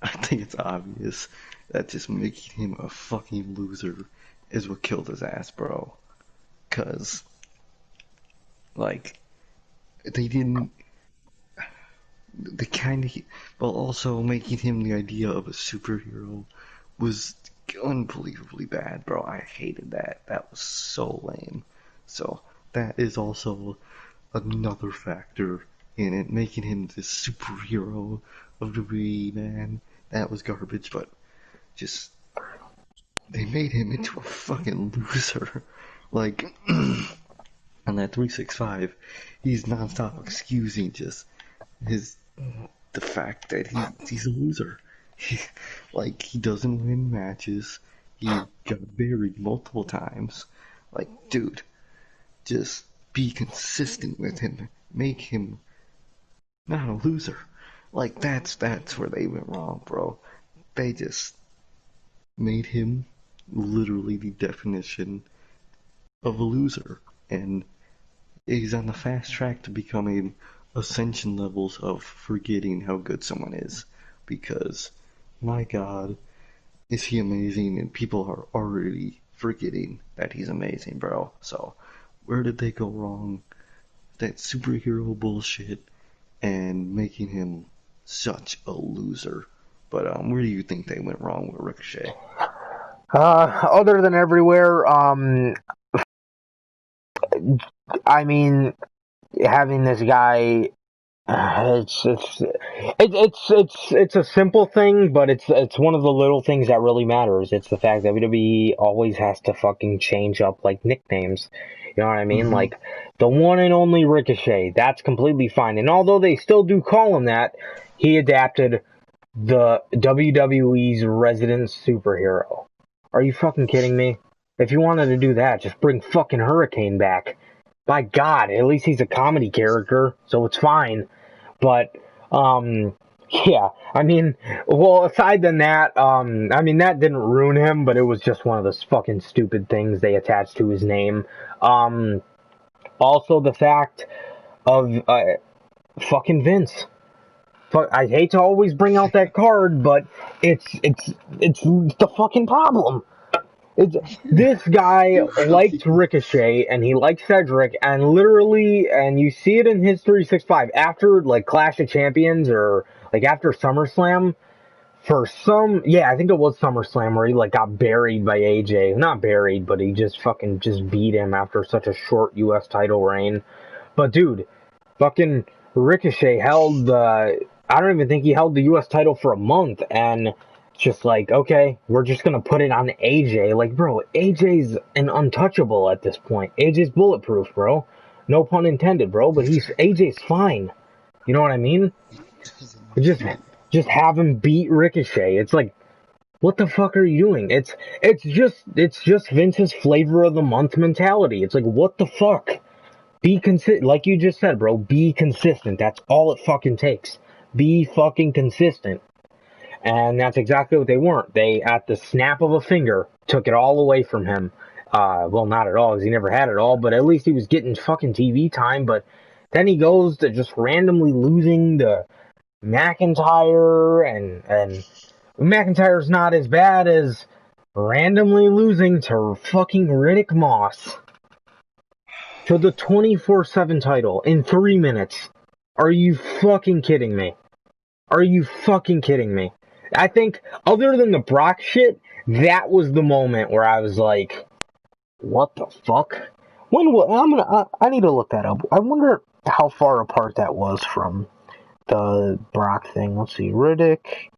I think it's obvious that just making him a fucking loser is what killed his ass, bro. Cause, like, they didn't, they kind of, well, also making him the idea of a superhero was unbelievably bad, bro. I hated that. That was so lame. So, that is also another factor in it, making him the superhero of the WWE, man. That was garbage, but just they made him into a fucking loser. Like on that 365, he's nonstop excusing just his the fact that he's a loser. He, like he doesn't win matches. He got buried multiple times. Like, dude, just be consistent with him. Make him not a loser. Like that's where they went wrong, bro. They just made him literally the definition of a loser, and he's on the fast track to becoming ascension levels of forgetting how good someone is. Because, my God, is he amazing? And people are already forgetting that he's amazing, bro. So, where did they go wrong? That superhero bullshit and making him such a loser. But where do you think they went wrong with Ricochet? Other than everywhere, I mean, having this guy, it's a simple thing, but it's one of the little things that really matters. It's the fact that WWE always has to fucking change up like nicknames. You know what I mean? Mm-hmm. Like the one and only Ricochet. That's completely fine. And although they still do call him that, he adapted the WWE's resident superhero. Are you fucking kidding me? If you wanted to do that, just bring fucking Hurricane back. By God, at least he's a comedy character, so it's fine. But, yeah, I mean, well, aside than that, I mean, that didn't ruin him, but it was just one of those fucking stupid things they attached to his name. Um, Also the fact of, fucking Vince. I hate to always bring out that card, but it's the fucking problem. It's, this guy liked Ricochet and he liked Cedric, and literally, and you see it in his 365 after like Clash of Champions or like after SummerSlam. Yeah, I think it was SummerSlam where he like got buried by AJ. Not buried, but he just fucking just beat him after such a short U.S. title reign. But dude, fucking Ricochet held the. I don't even think he held the U.S. title for a month, and just like, okay, we're just gonna put it on AJ. Like, bro, AJ's an untouchable at this point. AJ's bulletproof, bro. No pun intended, bro. But AJ's fine. You know what I mean? Just just have him beat Ricochet. It's like, what the fuck are you doing? It's just Vince's flavor of the month mentality. It's like, what the fuck? Be consistent, like you just said, bro. Be consistent. That's all it fucking takes. Be fucking consistent. And that's exactly what they weren't. They, at the snap of a finger, took it all away from him. Well, not at all, because he never had it all, but at least he was getting fucking TV time. But then he goes to just randomly losing to McIntyre, and McIntyre's not as bad as randomly losing to fucking Riddick Moss for the 24/7 title in 3 minutes. Are you fucking kidding me? Are you fucking kidding me? I think, other than the Brock shit, that was the moment where I was like, what the fuck? I need to look that up. I wonder how far apart that was from the Brock thing. Let's see. Riddick,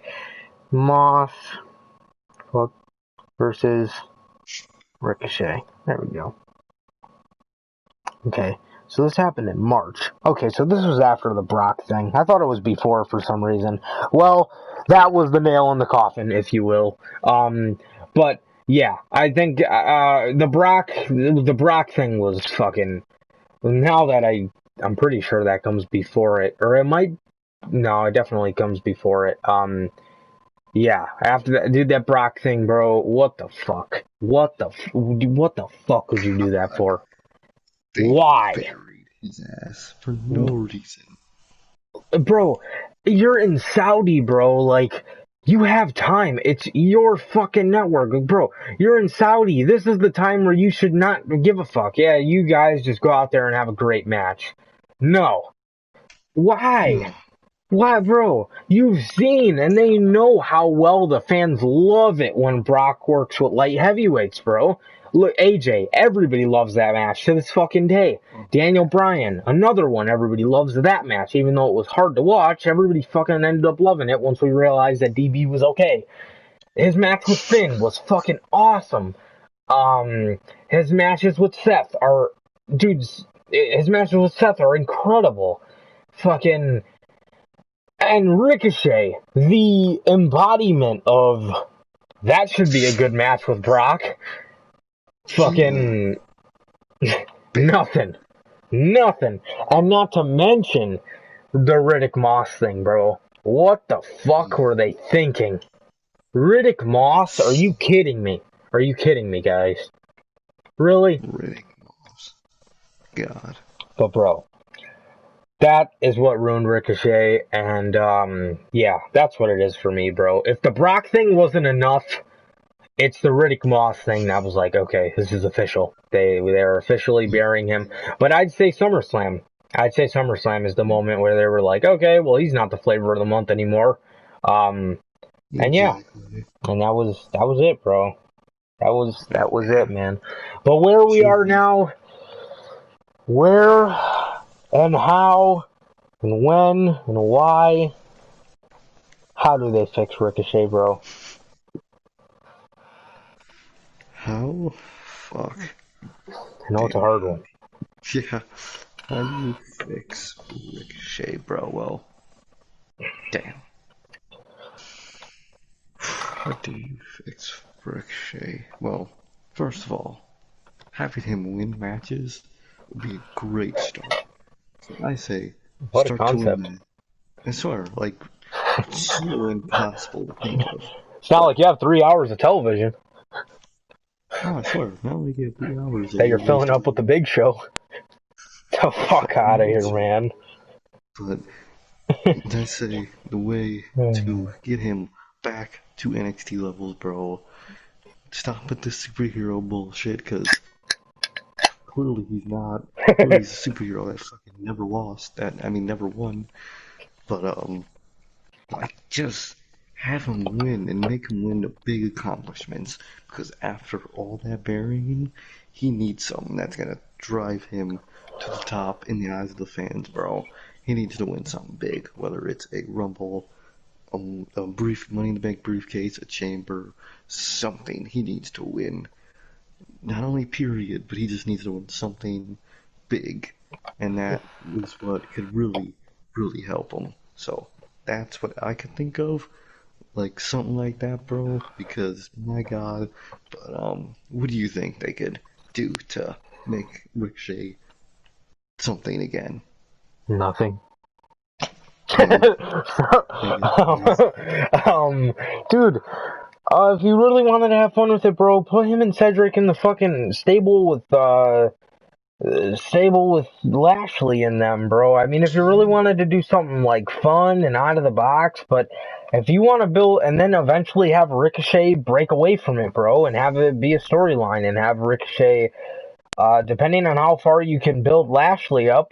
Moss, versus Ricochet. There we go. Okay, so this happened in March. Okay, so this was after the Brock thing. I thought it was before for some reason. Well, that was the nail in the coffin, if you will. But yeah, I think the Brock thing was fucking. Now that I'm pretty sure that comes before it, or it might. No, it definitely comes before it. Yeah, after that, dude, that Brock thing, bro. What the fuck? What the fuck would you do that for? They Why? buried his ass for no reason. Bro, you're in Saudi, bro. Like, you have time. It's your fucking network. Bro, you're in Saudi. This is the time where you should not give a fuck. Yeah, you guys just go out there and have a great match. No. Why? Why, bro? You've seen, and they know how well the fans love it when Brock works with light heavyweights, bro. Look, AJ, everybody loves that match to this fucking day. Daniel Bryan, another one, everybody loves that match, even though it was hard to watch. Everybody fucking ended up loving it once we realized that DB was okay. His match with Finn was fucking awesome. His matches with Seth are, dudes, his matches with Seth are incredible. Fucking. And Ricochet, the embodiment of that should be a good match with Brock. Fucking nothing. Nothing. And not to mention the Riddick Moss thing, bro. What the fuck were they thinking? Riddick Moss? Are you kidding me? Are you kidding me, guys? Really? Riddick Moss. God. But bro, that is what ruined Ricochet, and yeah, that's what it is for me, bro. If the Brock thing wasn't enough, it's the Riddick Moss thing that was like, okay, this is official. They're officially burying him. But I'd say SummerSlam. I'd say SummerSlam is the moment where they were like, okay, well, he's not the flavor of the month anymore. And yeah, and that was it, bro. That was it, man. But where we are now, where and how and when and why, how do they fix Ricochet, bro? How? Fuck. I know it's a hard one. Yeah. How do you fix Ricochet, bro? Well, damn. How do you fix Ricochet? Well, first of all, having him win matches would be a great start. So I say, What a start doing concept. that. I swear, like, it's so impossible to think of. It's not like you have 3 hours of television Oh, I swear, now we get 3 hours that you're filling up with the Big Show. The fuck out of here, man. But I say the way to get him back to NXT levels, bro. Stop with the superhero bullshit, because clearly he's not. Clearly he's a superhero that fucking never lost. Never won. But like, just have him win and make him win the big accomplishments. Because after all that burying, he needs something that's gonna drive him to the top in the eyes of the fans, bro. He needs to win something big, whether it's a Rumble, a brief Money in the Bank briefcase, a chamber, something. He needs to win. Not only period, but he just needs to win something big. And that is what could really, really help him. So that's what I can think of. Like something like that, bro. Because my God. But what do you think they could do to make Ricochet something again? Nothing. Um, Dude, if you really wanted to have fun with it, bro, put him and Cedric in the fucking stable with Lashley in them, bro. I mean, if you really wanted to do something like fun and out of the box, but if you want to build and then eventually have Ricochet break away from it, bro, and have it be a storyline and have Ricochet, depending on how far you can build Lashley up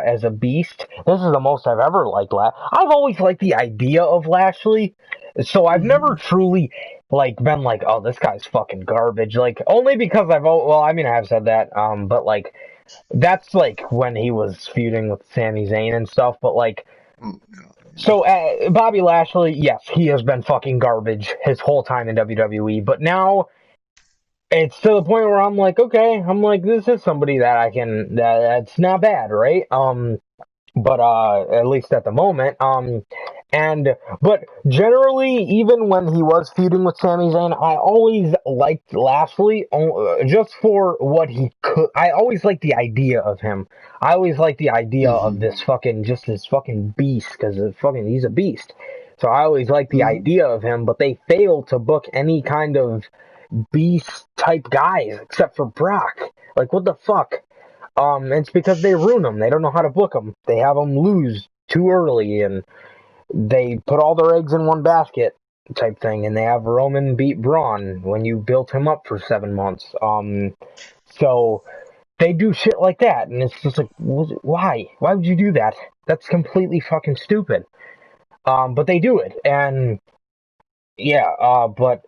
as a beast, this is the most I've ever liked. I've always liked the idea of Lashley, so I've never truly like been like, oh, this guy's fucking garbage. Like only because I have said that, but like that's like when he was feuding with Sami Zayn and stuff. But like, so Bobby Lashley, yes, he has been fucking garbage his whole time in WWE, but now it's to the point where I'm like, okay, this is somebody that that's not bad, right? But at least at the moment, but generally, even when he was feuding with Sami Zayn, I always liked Lashley, just for what he could. I always liked the idea of him. I always liked the idea of this fucking beast, because he's a beast. So I always liked the idea of him, but they failed to book any kind of beast type guys except for Brock. Like, what the fuck? It's because they ruin them. They don't know how to book them. They have them lose too early, and they put all their eggs in one basket type thing. And they have Roman beat Braun when you built him up for 7 months. So they do shit like that, and it's just like, why? Why would you do that? That's completely fucking stupid. But they do it, and yeah. But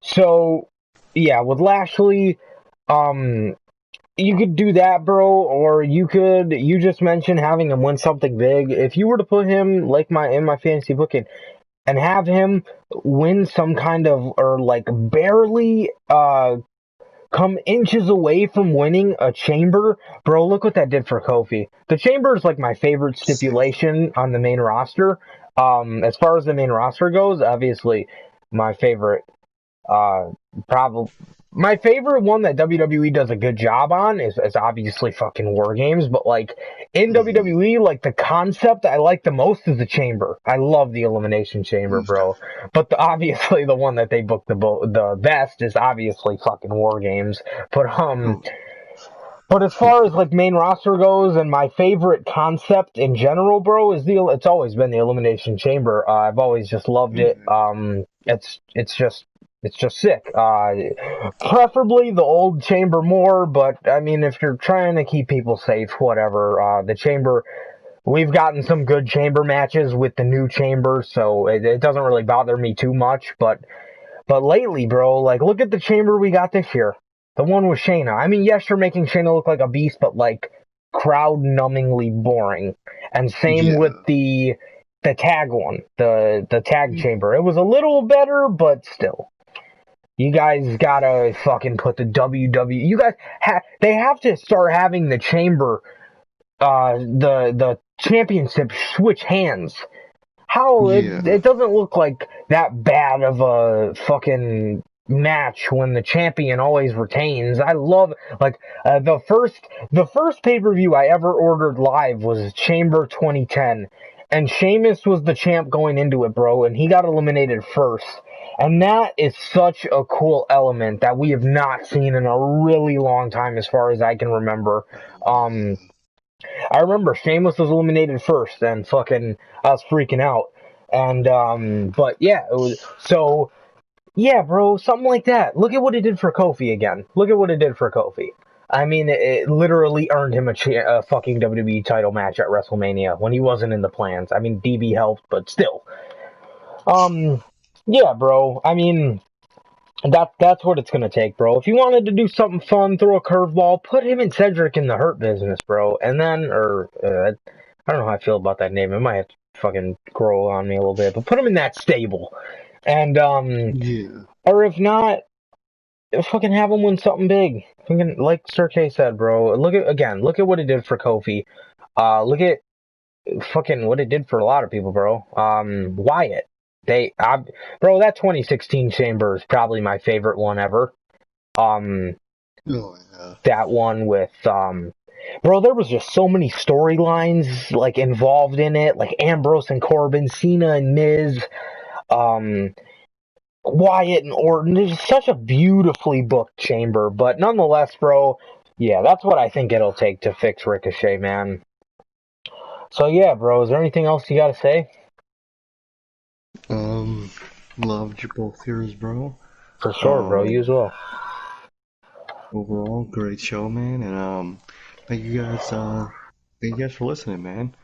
so yeah, with Lashley, um, you could do that, bro, or you just mentioned having him win something big. If you were to put him like in my fantasy booking and have him win some kind of, or like barely come inches away from winning a chamber, bro, look what that did for Kofi. The chamber is like my favorite stipulation on the main roster. As far as the main roster goes, obviously my favorite uh, probably my favorite one that WWE does a good job on is obviously fucking War Games, but like in Mm-hmm. WWE, like the concept I like the most is the Chamber. I love the Elimination Chamber, bro. But obviously the one that they book the best is obviously fucking War Games. But Oh, but as far as like main roster goes, and my favorite concept in general, bro, is it's always been the Elimination Chamber. I've always just loved it. mm-hmm. It's just sick. Preferably the old chamber more, but I mean, if you're trying to keep people safe, whatever. The chamber, we've gotten some good chamber matches with the new chamber, so it doesn't really bother me too much. But lately, bro, like look at the chamber we got this year, the one with Shayna. I mean, yes, you're making Shayna look like a beast, but like crowd-numbingly boring. And same with Yeah. the tag one, the tag chamber. It was a little better, but still. You guys gotta fucking put the WWE. You guys they have to start having the chamber, the championship switch hands. How Yeah. it doesn't look like that bad of a fucking match when the champion always retains. I love like the first pay-per-view I ever ordered live was Chamber 2010, and Sheamus was the champ going into it, bro, and he got eliminated first. And that is such a cool element that we have not seen in a really long time, as far as I can remember. Um, I remember Sheamus was eliminated first, and fucking I was freaking out. And but yeah, so yeah, bro, something like that. Look at what it did for Kofi again. Look at what it did for Kofi. I mean, it literally earned him a fucking WWE title match at WrestleMania when he wasn't in the plans. I mean, DB helped, but still. Um, yeah, bro. I mean, that's what it's gonna take, bro. If you wanted to do something fun, throw a curveball, put him and Cedric in the Hurt Business, bro. And then, I don't know how I feel about that name. It might have to fucking grow on me a little bit, but put him in that stable. And Yeah. or if not, fucking have him win something big. Fucking like Sir K said, bro. Look at what it did for Kofi. Look at fucking what it did for a lot of people, bro. Wyatt. Bro, that 2016 Chamber is probably my favorite one ever. Um, Oh yeah. that one with bro, there was just so many storylines like involved in it, like Ambrose and Corbin, Cena and Miz, um, Wyatt and Orton. It's such a beautifully booked Chamber, but nonetheless, bro, yeah, that's what I think it'll take to fix Ricochet, man. So yeah, bro, is there anything else you gotta say? Um, loved your both yours, bro. For sure, bro. You Um, as well. overall, great show, man. And thank you guys. Thank you guys for listening, man.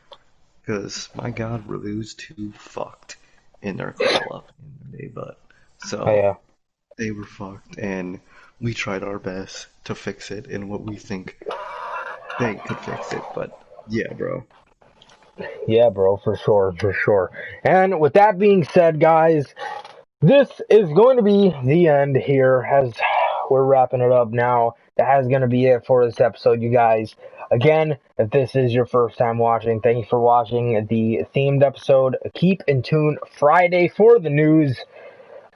Because my God, reviews too fucked in their call up in their day, but Oh, so yeah. they were fucked, and we tried our best to fix it in what we think they could fix it. But yeah, bro. Yeah, bro, for sure, for sure. And with that being said, guys, this is going to be the end here as we're wrapping it up now. That is going to be it for this episode, you guys. Again, if this is your first time watching, thank you for watching the themed episode. Keep in tune Friday for the news.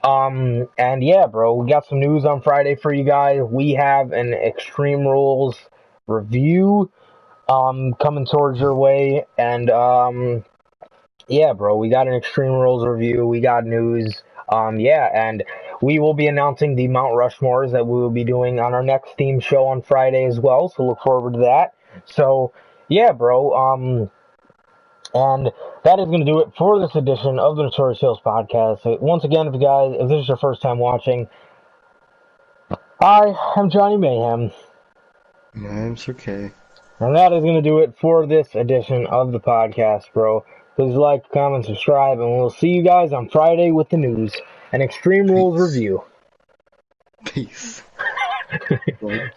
And yeah, bro, we got some news on Friday for you guys. We have an Extreme Rules review coming towards your way, and yeah, bro, we got an Extreme Rules review, we got news, yeah, and we will be announcing the Mount Rushmores that we will be doing on our next theme show on Friday as well, so look forward to that. So, yeah, bro. And that is going to do it for this edition of the Notorious Sales Podcast. So once again, if this is your first time watching, I am Johnny Mayhem. And I'm Sir K. And that is going to do it for this edition of the podcast, bro. Please like, comment, subscribe, and we'll see you guys on Friday with the news and Extreme Rules Peace. review. Peace. Right.